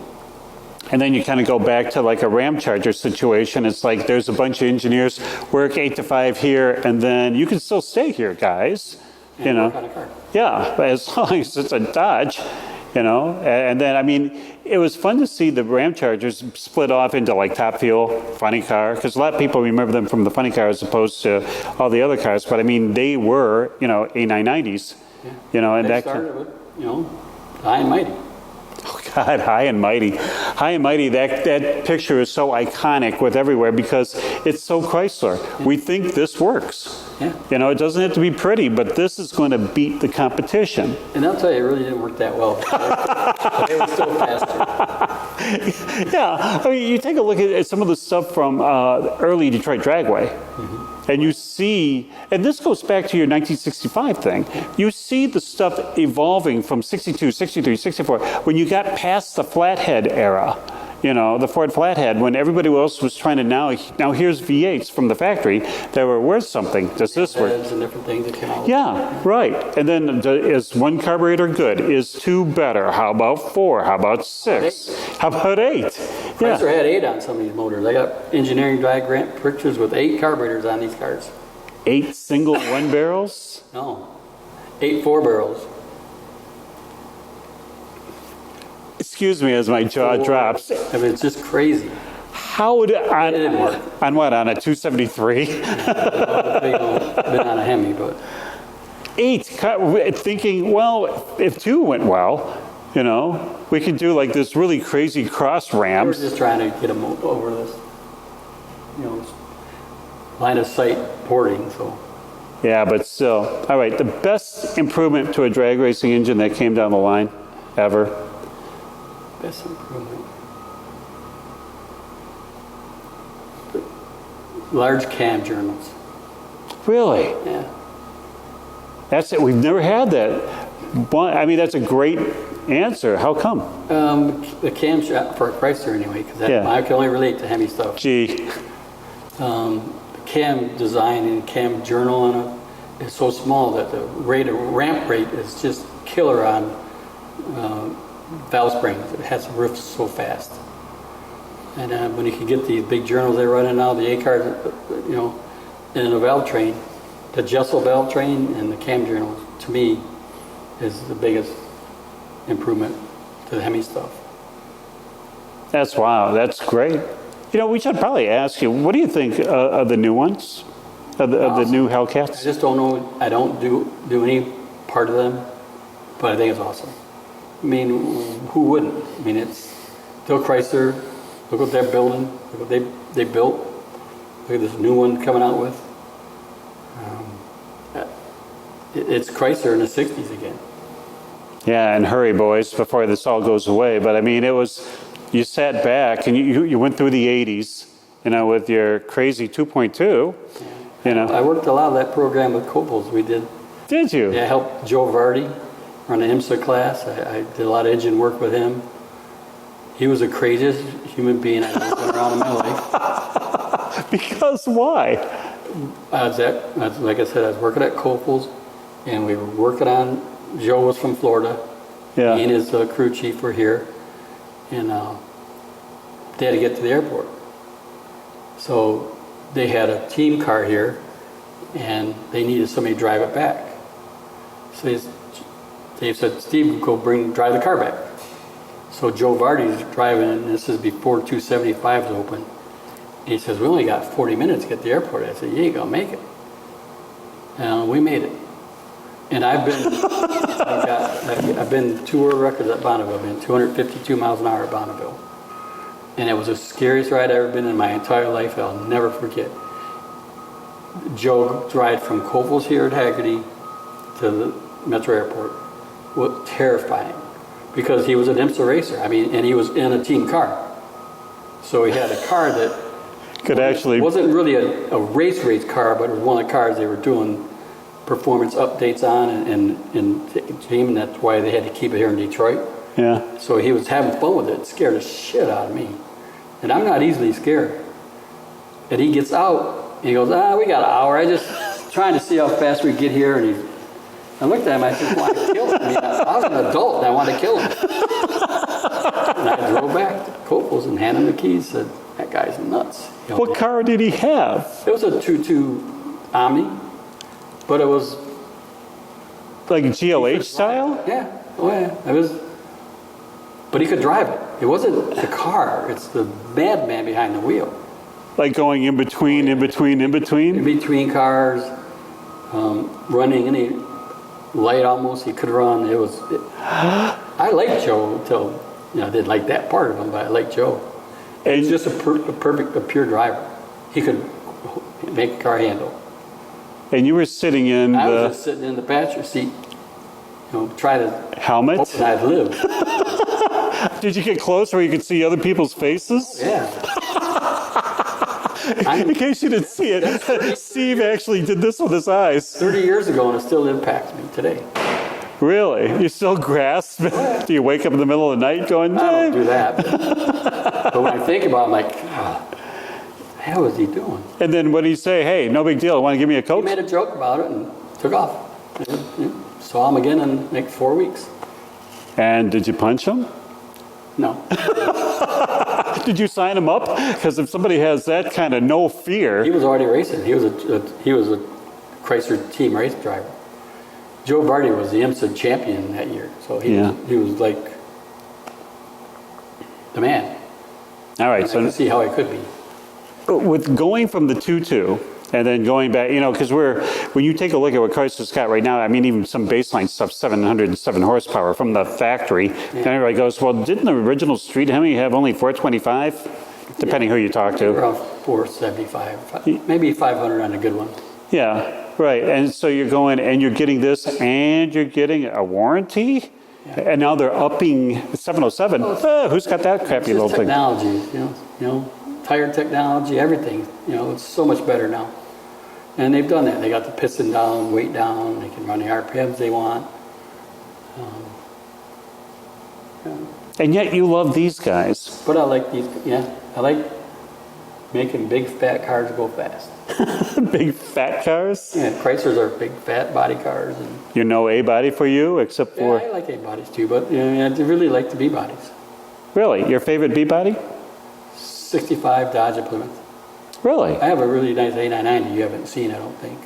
And then you kind of go back to like a Ram Charger situation. It's like there's a bunch of engineers work 8 to 5 here, and then you can still stay here, guys. And you know, work on a car. Yeah, but as long as it's a Dodge, you know. And then I mean, it was fun to see the Ram Chargers split off into like Top Fuel, Funny Car, because a lot of people remember them from the Funny Car as opposed to all the other cars. But I mean, they were, you know, A990s, Yeah. you know, and They that. started with, you know, high and mighty. Oh God, High and Mighty. High and Mighty, that picture is so iconic with everywhere because it's so Chrysler. We think this works. Yeah. You know, it doesn't have to be pretty, but this is going to beat the competition. And I'll tell you, it really didn't work that well. But it was still faster. Yeah, I mean, you take a look at some of the stuff from early Detroit Dragway, and you see, and this goes back to your 1965 thing, you see the stuff evolving from 62, 63, 64, when you got past the flathead era, you know, the Ford Flathead, when everybody else was trying to now here's V8s from the factory that were worth something. Does this work? And different things that came out. Yeah, right. And then is one carburetor good? Is 2 better? How about 4? How about 6? How about 8? Yeah. Chrysler had 8 on some of these motors. I got engineering diagram pictures with 8 carburetors on these cars. 8 single 1 barrels? No, 8 4-barrels. Excuse me as my jaw drops. I mean, it's just crazy. How would It didn't work. on what, on a 273? Been on a Hemi, but 8, thinking, well, if 2 went well, you know, we could do like this really crazy cross we were ramps. just trying to get them over this, you know, line of sight porting. So Yeah, but still. All right, the best improvement to a drag racing engine that came down the line ever? best improvement. Large cam journals. Really? Yeah. That's it. We've never had that. I mean, that's a great answer. How come? The cam shop for Chrysler anyway, because Yeah. I can only relate to Hemi stuff. Gee. The cam design and cam journal on it is so small that the ramp rate is just killer on valve springs. It has riffs so fast. And when you can get these big journals they're running now, the A-cars, you know, in a valve train, the Jessel valve train and the cam journals, to me, is the biggest improvement to the Hemi stuff. That's wow. That's great. You know, we should probably ask you, what do you think of the new ones? Of the new I Hellcats? just don't know. I don't do any part of them, but I think it's awesome. I mean, who wouldn't? I mean, it's still Chrysler. Look what they're building. Look what they built. Look at this new one coming out with. It's Chrysler in the 60s again. Yeah, and hurry, boys, before this all goes away. But I mean, it was, you sat back and you went through the 80s, you know, with your crazy 2.2, you know. I worked a lot of that program with Copels. We did. Did you? Yeah, I helped Joe Vardy run the IMSA class. I did a lot of engine work with him. He was the craziest human being I've ever been around in my life. Because why? Like I said, I was working at Copel's, and we were working on, Joe was from Florida. Yeah. He and his crew chief were here, and they had to get to the airport. So they had a team car here, and they needed somebody to drive it back. So Dave said, Steve, go drive the car back. So Joe Vardy's driving, and this is before 275 was open. And he says, we only got 40 minutes to get to the airport. I said, you ain't gonna make it. And we made it. And I've been 2 world records at Bonneville. I've been 252 miles an hour at Bonneville. And it was the scariest ride I've ever been in my entire life. I'll never forget. Joe drive from Copel's here at Haggerty to the Metro Airport was terrifying because he was an IMSA racer. I mean, and he was in a team car. So he had a car that wasn't really a race car, but it was one of the cars they were doing performance updates on and team, and that's why they had to keep it here in Detroit. Yeah. So he was having fun with it. It scared the shit out of me. And I'm not easily scared. And he gets out, and he goes, we got an hour. I just trying to see how fast we get here. And I looked at him, I just wanted to kill him. I mean, I was an adult, and I wanted to kill him. And I drove back to Copel's and handed him the keys, said, that guy's nuts. What car did he have? It was a 2.2 Omni, but it was... Like a GLH style? Yeah. Oh, yeah. It was... But he could drive it. It wasn't the car. It's the madman behind the wheel. Like going in between? In between cars, running any light almost. He could run. I liked Joe until, I didn't like that part of him, but I liked Joe. And he's just a pure driver. He could make a car handle. And you were sitting in I was just sitting in the passenger seat, try to... helmet? Hoping I'd live. Did you get close where you could see other people's faces? Yeah. In case you didn't see it, Steve actually did this with his eyes. 30 years ago, and it still impacts me today. Really? You still grasp? Do you wake up in the middle of the night going, I don't do that. But when I think about it, I'm like, what the hell is he doing? And then what do you say? Hey, no big deal. Want to give me a Coke? He made a joke about it and took off. Saw him again in like 4 weeks. And did you punch him? No. Did you sign him up? Because if somebody has that kind of no fear... He was already racing. He was a Chrysler team race driver. Joe Vardy was the IMSA champion that year. So he was like the man. All right. So I can see how it could be. With going from the 2.2 and then going back, because when you take a look at what Chrysler's got right now, I mean, even some baseline stuff, 707 horsepower from the factory. Yeah. And everybody goes, well, didn't the original Street Hemi have only 425? Depending who you talk to. Around 475, maybe 500 on a good one. Yeah, right. And so you're going and you're getting this and you're getting a warranty? Yeah. And now they're upping 707. Who's got that crappy little thing? Technology, tire technology, everything. It's so much better now. And they've done that. They got the piston down, weight down. They can run the RPMs they want. And yet you love these guys. But I like these. Yeah, I like making big fat cars go fast. Big fat cars? Yeah, Chryslers are big fat body cars. And you know A body for you, except for... Yeah, I like A bodies too, but I really like the B bodies. Really? Your favorite B body? 65 Dodge at Plymouth. Really? I have a really nice A990 you haven't seen, I don't think.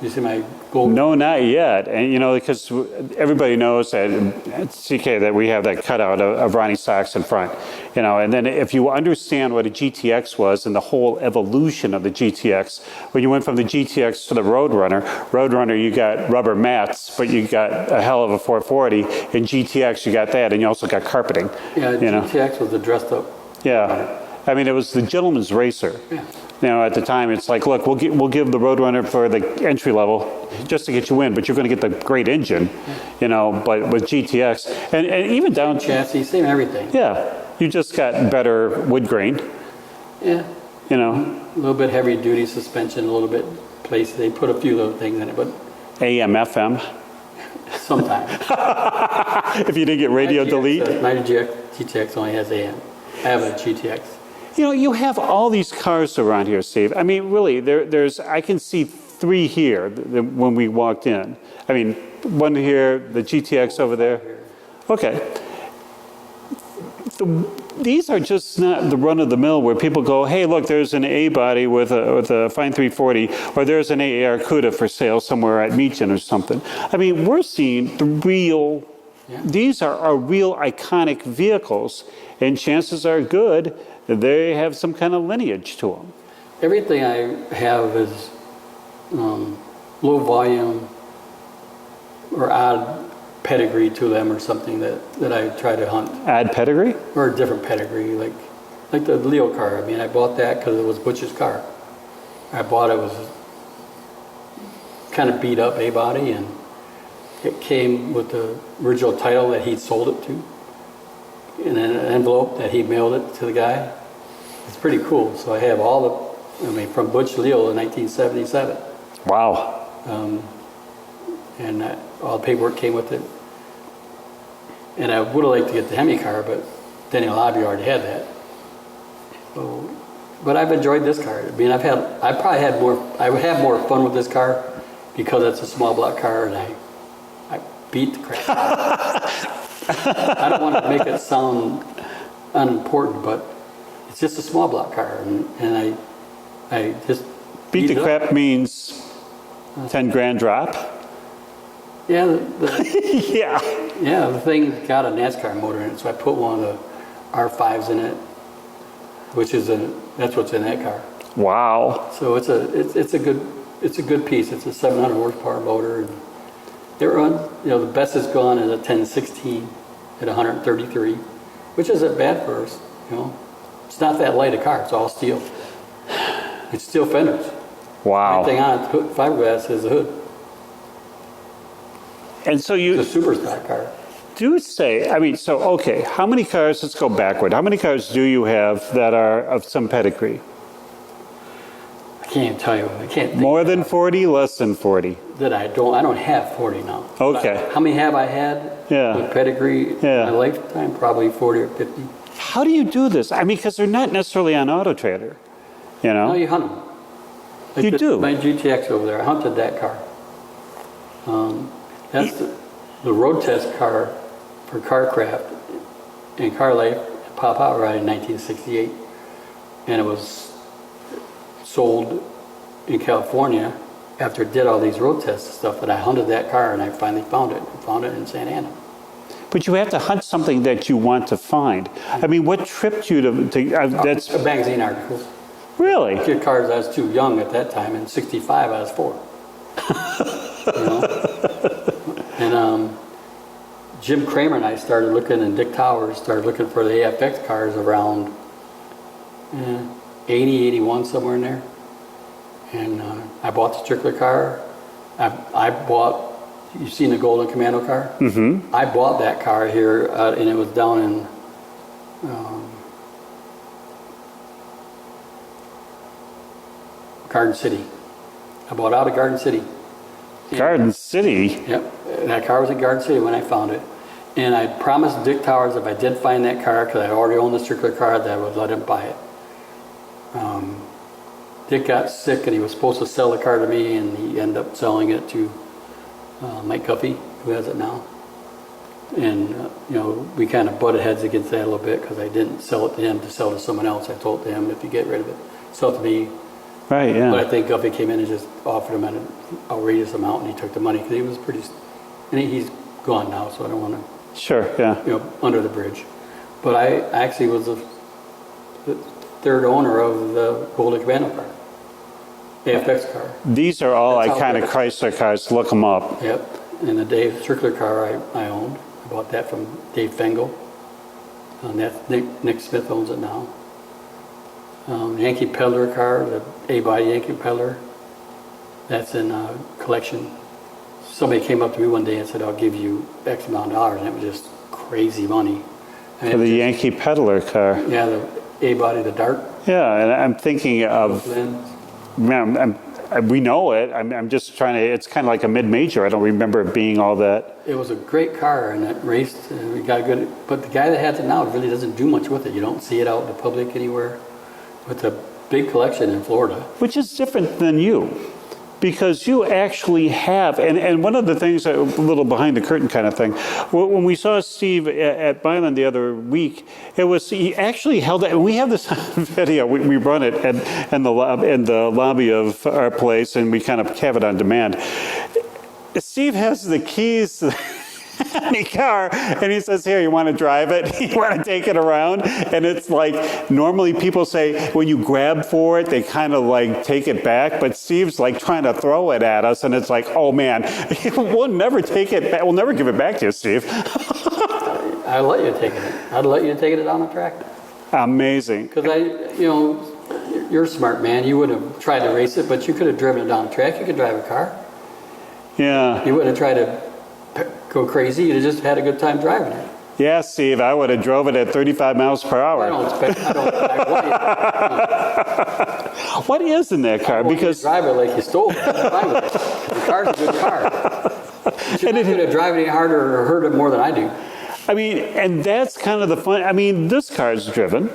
You see my gold? No, not yet. And because everybody knows that at CK that we have that cutout of Ronnie Socks in front. And then if you understand what a GTX was and the whole evolution of the GTX, when you went from the GTX to the Roadrunner you got rubber mats, but you got a hell of a 440. In GTX you got that, and you also got carpeting. Yeah, GTX was the dressed up. Yeah. I mean, it was the gentleman's racer. Yeah. At the time, it's like, look, we'll give the Roadrunner for the entry level just to get you in, but you're going to get the great engine, but with GTX. And even down... Chassis, same everything. Yeah. You just got better wood grain. Yeah. A little bit heavy duty suspension, a little bit place. They put a few little things in it, but... AM, FM. Sometimes. If you didn't get radio delete. My GTX only has AM. I have a GTX. You know, you have all these cars around here, Steve. I mean, really, there's I can see 3 here when we walked in. I mean, one here, the GTX over there. Okay. These are just not the run-of-the-mill where people go, hey, look, there's an A-body with a fine 340, or there's an AAR CUDA for sale somewhere at Meechin or something. I mean, we're seeing the real, these are real iconic vehicles, and chances are good that they have some kind of lineage to them. Everything I have is low volume or odd pedigree to them or something that I try to hunt. Add pedigree? Or a different pedigree, like the Leo car. I mean, I bought that because it was Butch's car. I bought it, was kind of beat up A-body, and it came with the original title that he'd sold it to, in an envelope that he mailed it to the guy. It's pretty cool. So I have all the, I mean, from Butch Leo in 1977. Wow. And all the paperwork came with it. And I would have liked to get the Hemi car, but Denny Lobby already had that. So, but I've enjoyed this car. I mean, I would have more fun with this car because it's a small block car, and I beat the crap out of it. I don't want to make it sound unimportant, but it's just a small block car, and I just Beat the crap means 10 grand drop? Yeah, Yeah. yeah, the thing got a NASCAR motor in it, so I put one of the R5s in it, which is that's what's in that car. Wow. So it's a good piece. It's a 700 horsepower motor, and it runs. You know, the best it's gone is a 1016 at 133, which isn't bad for us. You know, it's not that light a car. It's all steel. It's steel fenders. Wow. Everything on it, fiberglass is the hood. And so you It's a super stock car. do say, I mean, so, okay, how many cars, let's go backward. How many cars do you have that are of some pedigree? I can't even tell you. I can't think. More than 40, less than 40? That I don't have 40 now. Okay. How many have I had with pedigree in my lifetime? Probably 40 or 50. How do you do this? I mean, because they're not necessarily on Auto Trader, you know? No, you hunt them. Like You do? My GTX over there, I hunted that car. That's the road test car for CarCraft and Car Life Pop Out Ride in 1968. And it was sold in California after it did all these road tests and stuff. And I hunted that car, and I finally found it. I found it in Santa Ana. But you have to hunt something that you want to find. I mean, what tripped you to that's... Magazine articles. Really? Your cars, I was too young at that time. In 65, I was 4. You know? And Jim Kramer and I started looking, and Dick Towers started looking for the AFX cars around 80, 81, somewhere in there. And I bought the Strickler car. I bought, you've seen the Golden Commando car? Mm-hmm. I bought that car here, and it was down in Garden City. I bought out of Garden City. Garden City? Yep. And that car was in Garden City when I found it. And I promised Dick Towers if I did find that car, because I already owned the Strickler car, that I would let him buy it. Dick got sick, and he was supposed to sell the car to me, and he ended up selling it to Mike Guffey, who has it now. And, you know, we kind of butted heads against that a little bit, because I didn't sell it to him to sell to someone else. I told him, if you get rid of it, sell it to me. Right, yeah. But I think Guffey came in and just offered him an outrageous amount, and he took the money, because he was pretty, and he's gone now, so I don't want to, Sure, yeah. you know, under the bridge. But I actually was the third owner of the Golden Commando car, AFX car. These are all That's how iconic good- Chrysler cars. Look them up. Yep. And the Dave Strickler car I owned. I bought that from Dave Fengel. And that Nick Smith owns it now. Yankee Peddler car, the A-body Yankee Peddler. That's in a collection. Somebody came up to me one day and said, I'll give you X amount of dollars. And it was just crazy money. And For the Yankee Peddler car. yeah, the A-body, the Dart. Yeah, and I'm thinking of, Lens. man, we know it. I'm just trying to, it's kind of like a mid-major. I don't remember it being all that. It was a great car, and it raced, and we got good. But the guy that has it now really doesn't do much with it. You don't see it out in the public anywhere. with a big collection in Florida. Which is different than you, because you actually have, and one of the things, a little behind the curtain kind of thing, when we saw Steve at Milan the other week, it was, he actually held it, and we have this video, we run it in the lobby of our place, and we kind of have it on demand. Steve has the keys to the car, and he says, here, you want to drive it? You want to take it around? And it's like, normally people say when you grab for it, they kind of like take it back, but Steve's like trying to throw it at us, and it's like, oh man, we'll never take it back. We'll never give it back to you, Steve. I'll let you take it. I'd let you take it down the track. Amazing. Because you're a smart man. You would have tried to race it, but you could have driven it down the track. You could drive a car. Yeah. You wouldn't have tried to go crazy. You'd have just had a good time driving it. Yeah, Steve, I would have drove it at 35 miles per hour. What is in that car? Because drive it like you stole it. I'm fine with it. The car's a good car. You're not going to drive it any harder or hurt it more than I do. I mean, and that's kind of the fun. I mean, this car is driven.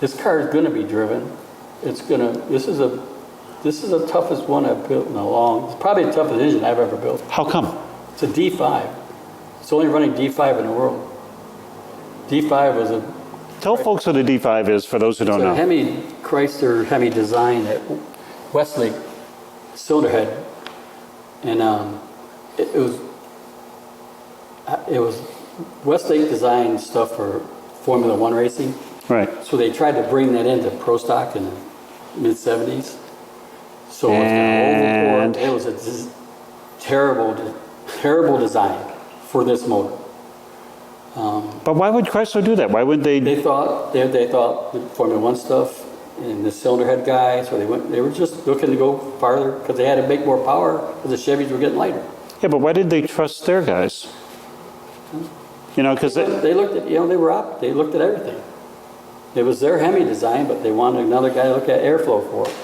This car is going to be driven. It's going to. This is the toughest one I've built in a long. It's probably the toughest engine I've ever built. How come? It's a D5. It's only running D5 in the world. D5 was a. Tell folks what a D5 is for those who don't know. It's a Chrysler Hemi design at Westlake cylinder head, and it was Westlake designed stuff for Formula One racing. Right. So they tried to bring that into pro stock in the mid '70s. So it was a terrible design for this motor. But why would Chrysler do that? Why would they? They thought the Formula One stuff and the cylinder head guy. So they were just looking to go farther because they had to make more power because the Chevys were getting lighter. Yeah, but why did they trust their guys? You know, because they looked at they looked at everything. It was their Hemi design, but they wanted another guy to look at airflow for it.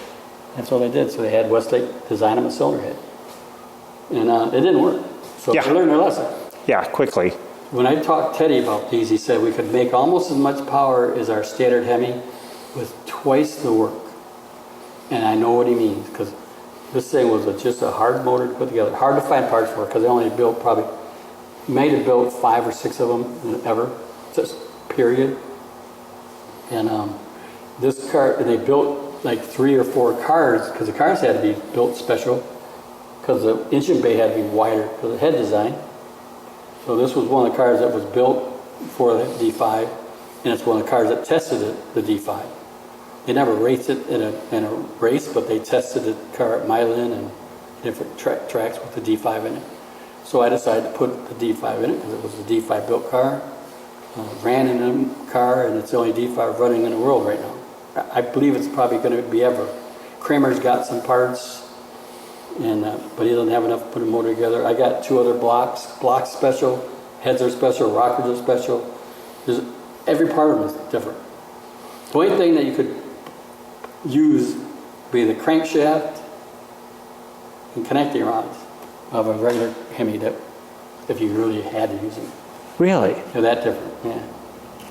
That's what they did. So they had Westlake design them a cylinder head, and it didn't work. So they learned their lesson. Yeah, quickly. When I talked to Teddy about these, he said we could make almost as much power as our standard Hemi with twice the work. And I know what he means, because this thing was just a hard motor to put together. Hard to find parts for, because they only built might have built 5 or 6 of them ever, just period. And this car, and they built like 3 or 4 cars, because the cars had to be built special, because the engine bay had to be wider because of the head design. So this was one of the cars that was built for the D5, and it's one of the cars that tested it, the D5. They never raced it in a race, but they tested the car at Milan and different tracks with the D5 in it. So I decided to put the D5 in it because it was a D5 built car, ran in a car, and it's the only D5 running in the world right now. I believe it's probably going to be ever. Kramer's got some parts. But he doesn't have enough to put a motor together. I got 2 other blocks special, heads are special, rockers are special. Every part of them is different. The only thing that you could use would be the crankshaft and connecting rods of a regular Hemi, that if you really had to use them. Really? They're that different, yeah.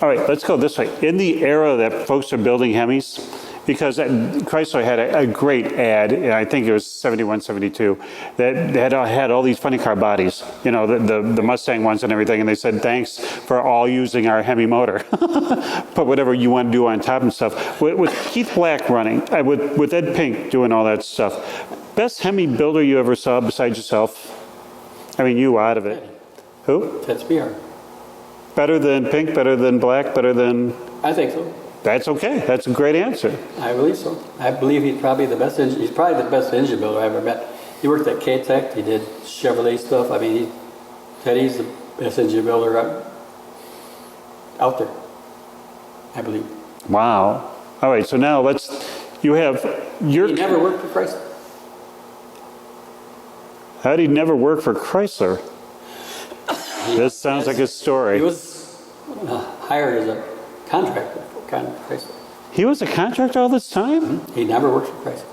All right, let's go this way. In the era that folks are building Hemis, because Chrysler had a great ad, and I think it was 71, 72, that had all these funny car bodies, you know, the Mustang ones and everything, and they said, thanks for all using our Hemi motor. Put whatever you want to do on top and stuff. With Keith Black running, with Ed Pink doing all that stuff, best Hemi builder you ever saw besides yourself? I mean, you out of it. Who? That's BR. Better than Pink, better than Black, better than... I think so. That's okay. That's a great answer. I believe so. I believe he's probably the best engine. He's probably the best engine builder I ever met. He worked at K-Tech. He did Chevrolet stuff. I mean, Teddy's the best engine builder out there, I believe. Wow. All right. So now you have your... He never worked for Chrysler. How did he never work for Chrysler? This sounds like a story. He was hired as a contractor for Chrysler. He was a contractor all this time? Mm-hmm. He never worked for Chrysler.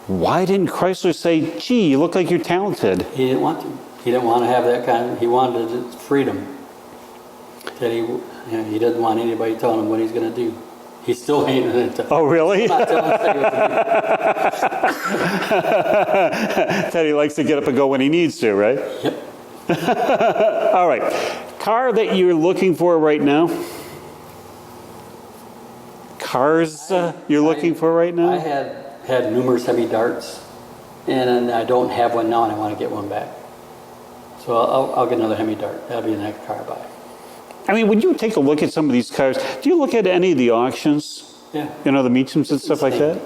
Why didn't Chrysler say, gee, you look like you're talented? He didn't want to. He didn't want to have that kind of... He wanted freedom. That he didn't want anybody telling him what he's going to do. He's still hating it. Oh, really? I'm not telling Teddy what to do. Teddy likes to get up and go when he needs to, right? Yep. All right. Car that you're looking for right now? Cars you're looking for right now? I had numerous Hemi darts, and I don't have one now, and I want to get one back. So I'll get another Hemi dart. That'll be the next car I buy. I mean, when you take a look at some of these cars, do you look at any of the auctions? Yeah. You know, the Meachams and stuff like that?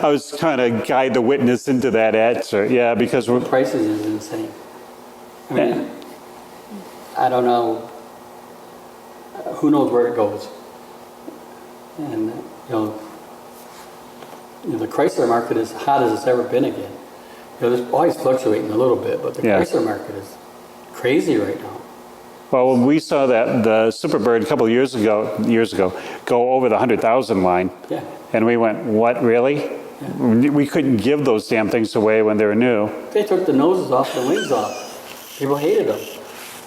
I was trying to guide the witness into that answer. Yeah, because The prices is insane. I mean, I don't know. Who knows where it goes? And the Chrysler market is hot as it's ever been again. It's always fluctuating a little bit, but the Chrysler market is crazy right now. Well, when we saw that the Superbird a couple of years ago go over the 100,000 line, Yeah. and we went, what, really? Yeah. We couldn't give those damn things away when they were new. They took the noses off, the wings off. People hated them.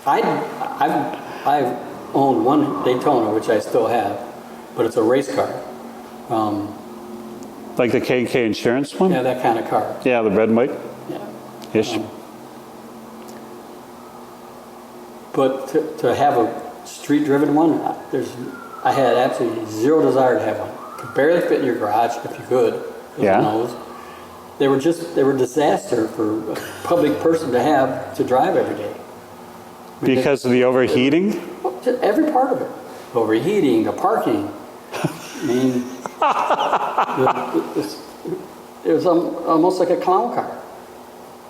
I've owned one Daytona, which I still have, but it's a race car. Like the K&K Insurance one? Yeah, that kind of car. Yeah, the red and white? Yeah. Ish. But to have a street-driven one, I had absolutely zero desire to have one. Could barely fit in your garage if you could. Yeah. They were disaster for a public person to drive every day. Because of the overheating? Just every part of it. Overheating, the parking. I mean, it was almost like a clown car.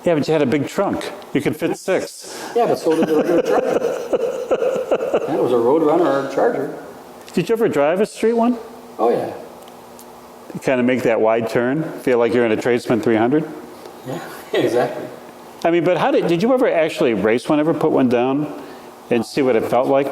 Yeah, but you had a big trunk. You could fit 6. Yeah, but so did the regular Charger. That was a Road Runner or a Charger. Did you ever drive a street one? Oh, yeah. You kind of make that wide turn? Feel like you're in a Tradesman 300? Yeah, exactly. I mean, but did you ever actually race one, ever put one down and see what it felt like?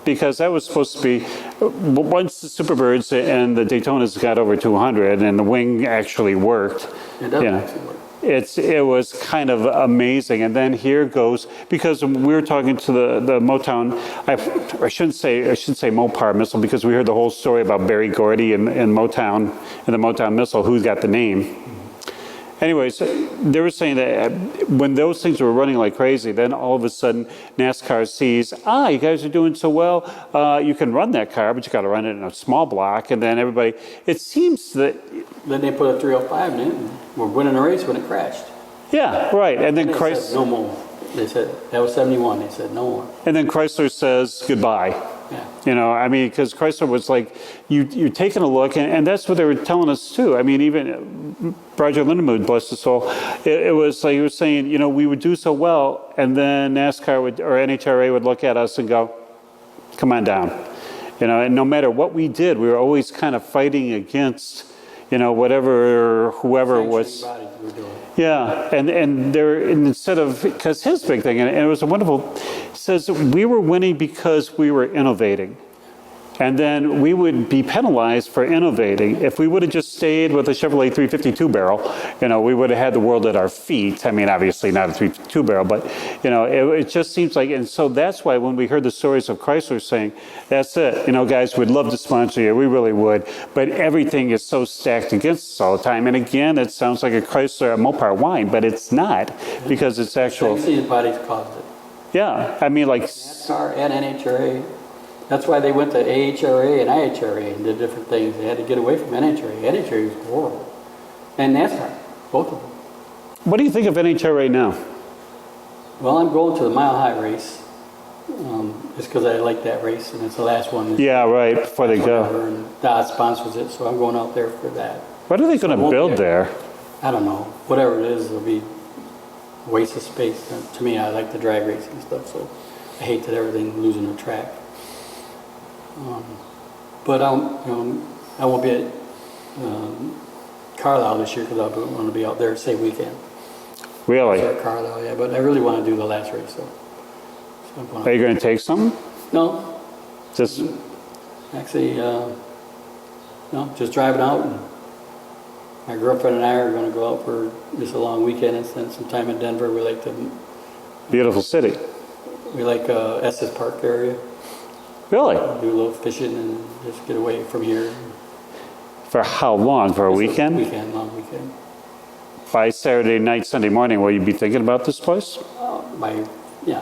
Because that was supposed to be, once the Superbirds and the Daytonas got over 200 and the wing actually worked. It does actually work. It was kind of amazing. And then here goes, because we were talking to the Motown, I should say Mopar missile, because we heard the whole story about Barry Gordy and Motown and the Motown missile, who got the name. Anyways, they were saying that when those things were running like crazy, then all of a sudden NASCAR sees, you guys are doing so well, you can run that car, but you got to run it in a small block. And then everybody, it seems that... Then they put a 305 in it, and we're winning the race when it crashed. Yeah, right. And then Chrysler said no more. They said, that was 71, they said no more. And then Chrysler says goodbye. Yeah. You know, I mean, because Chrysler was like, you're taking a look, and that's what they were telling us too. I mean, even Roger Lindemood, bless his soul, it was like he was saying, you know, we would do so well, and then NASCAR or NHRA would look at us and go, come on down. You know, and no matter what we did, we were always kind of fighting against, you know, whoever was. Yeah, and instead of, because his big thing, and it was a wonderful, says we were winning because we were innovating. And then we would be penalized for innovating. If we would have just stayed with a Chevrolet 352 barrel, you know, we would have had the world at our feet. I mean, obviously not a 352 barrel, but, you know, it just seems like, and so that's why when we heard the stories of Chrysler saying, that's it, you know, guys, we'd love to sponsor you, we really would, but everything is so stacked against us all the time. And again, it sounds like a Chrysler, a Mopar whine, but it's not, because it's actual. These bodies caused it. Yeah, I mean, like. NASCAR and NHRA. That's why they went to AHRA and IHRA and did different things. They had to get away from NHRA. NHRA was horrible. And NASCAR, both of them. What do you think of NHRA now? Well, I'm going to the Mile High race, just because I like that race, and it's the last one. Yeah, right, before they go. And Dodge sponsors it, so I'm going out there for that. What are they going to build there? I don't know. Whatever it is, it'll be a waste of space. To me, I like the drag racing stuff, so I hate that everything's losing the track. But I won't be at Carlisle this year because I want to be out there same weekend. Really? So at Carlisle, yeah. But I really want to do the last race. So are you going to take some? No. Just actually, no. Just driving out. And my girlfriend and I are going to go out for just a long weekend and spend some time in Denver. We like the beautiful city. We like Estes Park area. Really? Do a little fishing and just get away from here. For how long? For a weekend? Weekend, long weekend. By Saturday night, Sunday morning, will you be thinking about this place? Yeah.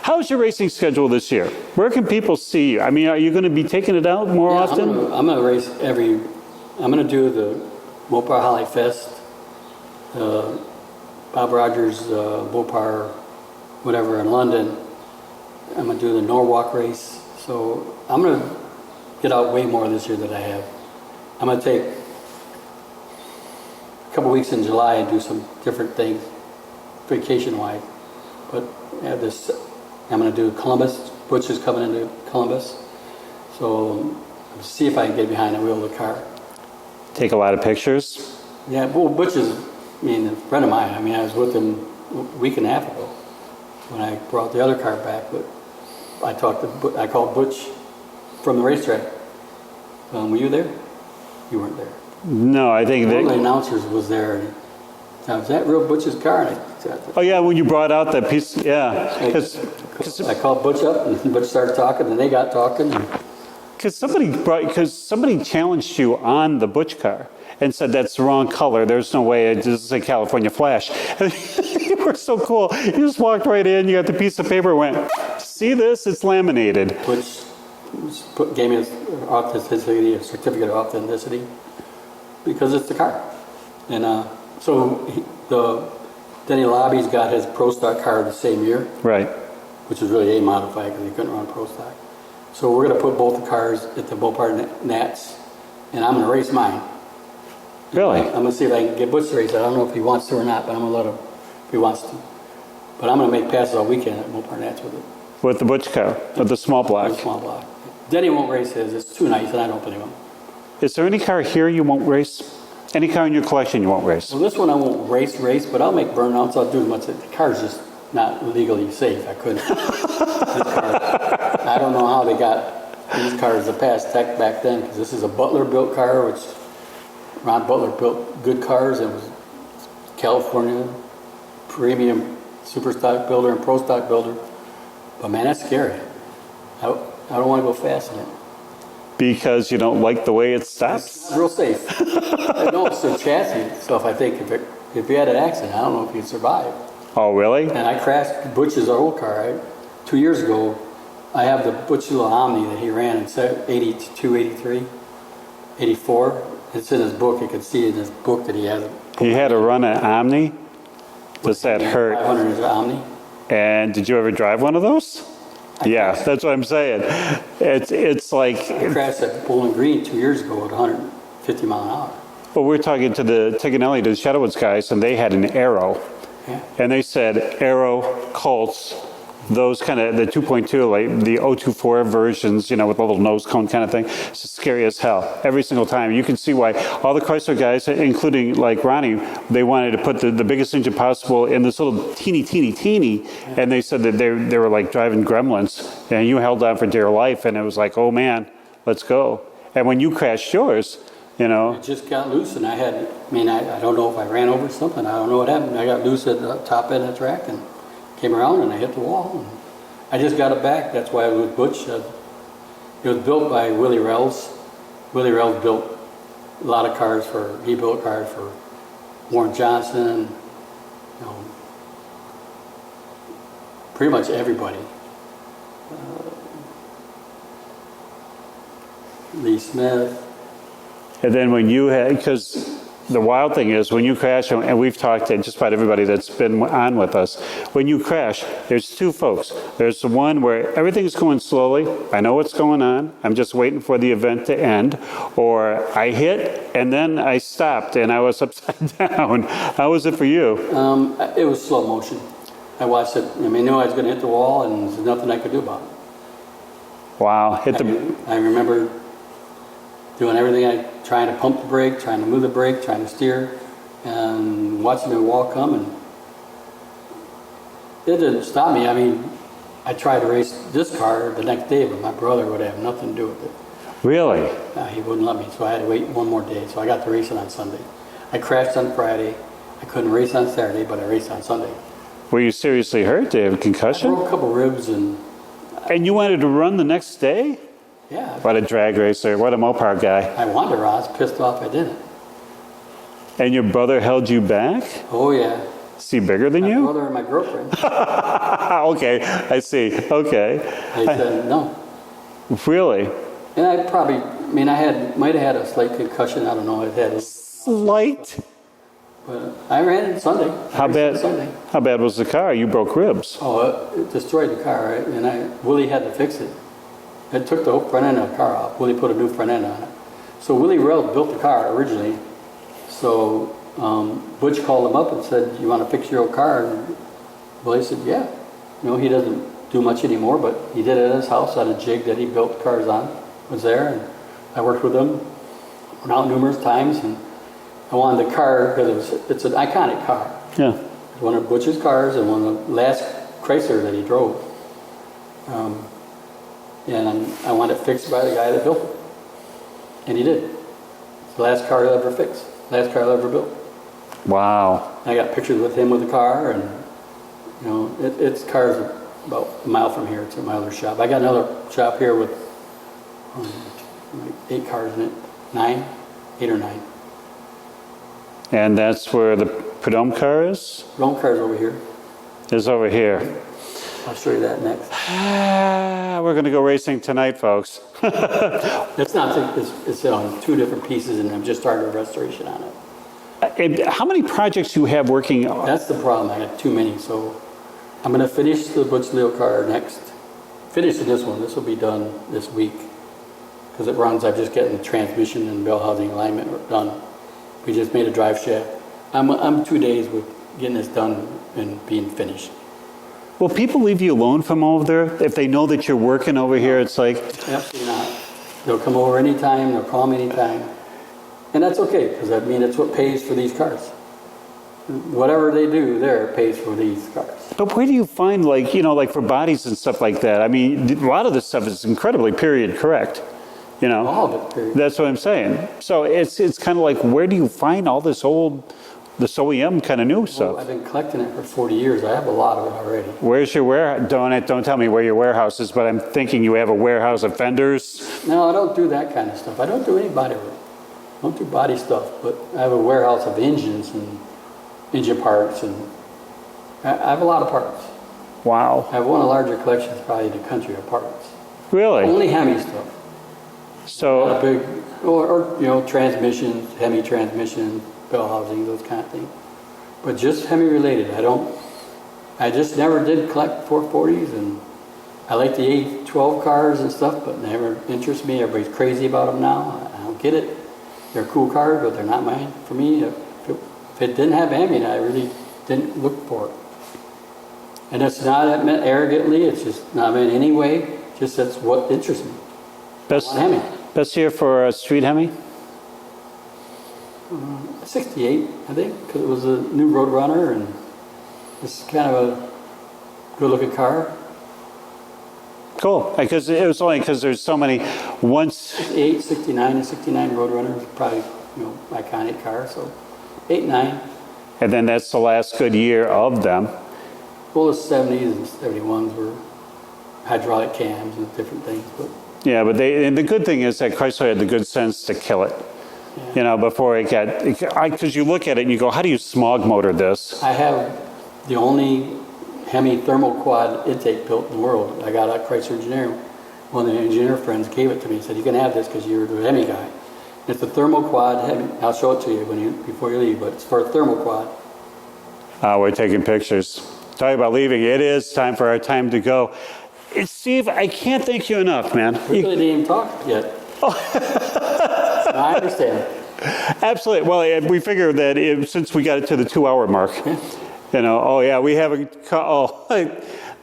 How's your racing schedule this year? Where can people see you? I mean, are you going to be taking it out more often? I'm gonna race I'm gonna do the Mopar Hemi Fest, Bob Rogers Mopar, whatever in London. I'm gonna do the Norwalk race. So I'm gonna get out way more this year than I have. I'm gonna take a couple weeks in July and do some different things, vacation-wise. But I have this. I'm going to do Columbus. Butch is coming into Columbus. So see if I can get behind the wheel of the car. Take a lot of pictures? Yeah, well, Butch is, a friend of mine. I was with him a week and a half ago when I brought the other car back. But I called Butch from the racetrack. Were you there? You weren't there. No, I think one of the announcers was there. And was that real Butch's car? And oh yeah, when you brought out that piece, yeah. I called Butch up, and Butch started talking, and they got talking. Because somebody challenged you on the Butch car and said that's the wrong color. There's no way. This is a California Flash. You were so cool. You just walked right in. You got the piece of paper. And went, see this? It's laminated. Butch gave me a certificate of authenticity because it's the car, and Denny Lobby's got his Pro Stock car the same year. Right. Which is really A-modified because he couldn't run Pro Stock. So we're going to put both the cars at the Mopar Nats, and I'm going to race mine. Really? I'm going to see if I can get Butch to race it. I don't know if he wants to or not, but I'm going to let him if he wants to. But I'm going to make passes all weekend at Mopar Nats with it. With the Butch car, with the small block. The small block. Denny won't race his. It's too nice, and I don't blame him. Is there any car here you won't race? Any car in your collection you won't race? Well, this one I won't race, but I'll make burnouts. I'll do as much. The car's just not legally safe. I couldn't. I don't know how they got these cars the past tech back then, because this is a Butler-built car, which Ron Butler built good cars. It was California premium super stock builder and pro stock builder. But man, that's scary. I don't want to go fast in it. Because you don't like the way it stops? It's not real safe. I know it's a chassis stuff. I think if he had an accident, I don't know if he'd survive. Oh, really? And I crashed Butch's old car. 2 years ago, I have the Butch little Omni that he ran in 82, 83, 84. It's in his book. You can see in his book that he has. He had to run an Omni? Does that hurt? 500 is an Omni. And did you ever drive one of those? Yeah, that's what I'm saying. It's like... I crashed at Bowling Green 2 years ago at 150 mile an hour. Well, we were talking to the Tiganelli, the Shadowwoods guys, and they had an Arrow. Yeah. And they said Arrow, Colts, those kind of, the 2.2, like the 024 versions, with a little nose cone kind of thing, it's scary as hell. Every single time. You can see why all the Chrysler guys, including like Ronnie, they wanted to put the biggest engine possible in this little teeny, and they said that they were like driving gremlins, and you held on for dear life, and it was like, oh man, let's go. And when you crashed yours, it just got loose, and I don't know if I ran over something. I don't know what happened. I got loose at the top end of the track and came around, and I hit the wall. And I just got it back. That's why it was Butch. It was built by Willie Rells. Willie Rells built a lot of cars he built cars for Warren Johnson, pretty much everybody. Lee Smith. And then when you had, because the wild thing is when you crash, and we've talked to just about everybody that's been on with us, when you crash, there's two folks. There's the one where everything's going slowly. I know what's going on. I'm just waiting for the event to end. Or I hit, and then I stopped, and I was upside down. How was it for you? It was slow motion. I watched it. I knew I was going to hit the wall, and there's nothing I could do about it. Wow. I remember doing everything, trying to pump the brake, trying to move the brake, trying to steer, and watching the wall come, and it didn't stop me. I tried to race this car the next day, but my brother would have nothing to do with it. Really? He wouldn't let me, so I had to wait one more day, so I got to race it on Sunday. I crashed on Friday. I couldn't race on Saturday, but I raced on Sunday. Were you seriously hurt? Did you have a I concussion? broke a couple ribs and And you wanted to run the next day? yeah. What a drag racer. What a Mopar guy. I wanted to. I was pissed off I didn't. And your brother held you back? Oh yeah. Is he bigger than My you? brother and my girlfriend. Okay, I see. Okay. They said no. Really? And I might have had a slight concussion. I don't know. I had, Slight? but I ran it Sunday. How I raced bad? it Sunday. How bad was the car? You broke ribs. Oh, it destroyed the car, right? And Willie had to fix it. It took the whole front end of the car off. Willie put a new front end on it. So Willie Reld built the car originally. So Butch called him up and said, "You want to fix your old car?" And Willie said, "Yeah." You know, he doesn't do much anymore, but he did it at his house on a jig that he built cars on. Was there, and I worked with him. Went out numerous times, and I wanted the car because it's an iconic car. Yeah. It's one of Butch's cars and one of the last Chrysler that he drove. And I wanted it fixed by the guy that built it. And he did. It's the last car he'll ever fix. Last car he'll ever built. Wow. I got pictures with him with the car, and you know, its car's about a mile from here. It's at my other shop. I got another shop here with like 8 cars in it. 8 or 9. And that's where the Prudhomme car is? Wrong car's over here. Is over here. I'll show you that next. We're going to go racing tonight, folks. It's not. It's on 2 different pieces, and I'm just starting a restoration on it. And how many projects you have working? That's the problem. I got too many, so I'm going to finish the Butch Leo car next. Finishing this one. This will be done this week because it runs. I'm just getting the transmission and bell housing alignment done. We just made a drive shaft. I'm 2 days with getting this done and being finished. Will people leave you alone from over there if they know that you're working over here? It's like Absolutely not. They'll come over anytime. They'll call me anytime, and that's okay because I mean it's what pays for these cars. Whatever they do there pays for these cars. But where do you find, like, you know, like for bodies and stuff like that? I mean, a lot of this stuff is incredibly period correct, you know? All of it, period. That's what I'm saying. So it's kind of like, where do you find all this this OEM kind of new Well, stuff? I've been collecting it for 40 years. I have a lot of it already. Where's your warehouse? Don't tell me where your warehouse is, but I'm thinking you have a warehouse of fenders. No, I don't do that kind of stuff. I don't do any body work. I don't do body stuff, but I have a warehouse of engines and engine parts, and I have a lot of parts. Wow. I have one of the larger collections probably in the country of parts. Really? Only Hemi stuff. Not a So, big, or you know, transmissions, Hemi transmission, bell housing, those kind of things. But just Hemi related. I just never did collect 440s, and I like the A12 cars and stuff, but never interests me. Everybody's crazy about them now. I don't get it. They're cool cars, but they're not mine. For me, if it didn't have Hemi, I really didn't look for it. And it's not meant arrogantly. It's just not meant any way. Just that's what interests me. best, Hemi. best year for a street Hemi? 68, I think, because it was a new Roadrunner, and it's kind of a good-looking car. Cool. Because it was only because there's so many. Once 68, 69, and 69 Roadrunner was probably, you know, iconic car. So 8, 9. And then that's the last good year of them. Well, the 70s and 71s were hydraulic cams and different things, but Yeah, but and the good thing is that Chrysler had the good sense to kill it. yeah. You know, before it got, because you look at it and you go, how do you smog motor this? I have the only Hemi thermal quad intake built in the world. I got a Chrysler engineer. One of the engineer friends gave it to me and said, "You can have this because you're the Hemi guy." It's a thermal quad Hemi. I'll show it to you before you leave, but it's for a thermal quad. We're taking pictures. Talking about leaving, it is time for our time to go. Steve, I can't thank you enough, man. We really didn't even talk yet. I understand. Absolutely. Well, we figured that since we got it to the 2-hour mark, you know, oh yeah, we haven't,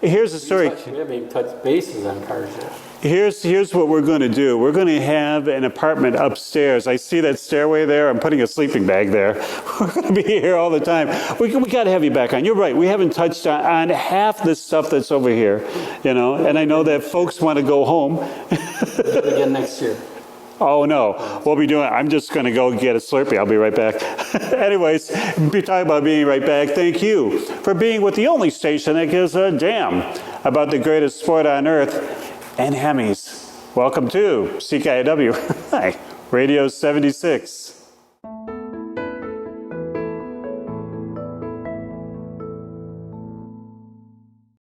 here's the story. We haven't even touched bases on cars yet. Here's what we're going to do. We're going to have an apartment upstairs. I see that stairway there. I'm putting a sleeping bag there. We're going to be here all the time. We got to have you back on. You're right. We haven't touched on half the stuff that's over here, you know, and I know that folks want to go home. We'll do it again next year. Oh, no. We'll be doing, I'm just going to go get a Slurpee. I'll be right back. Anyways, be talking about being right back. Thank you for being with the only station that gives a damn about the greatest sport on earth and Hemis. Welcome to CKiW. Hi, Radio 76.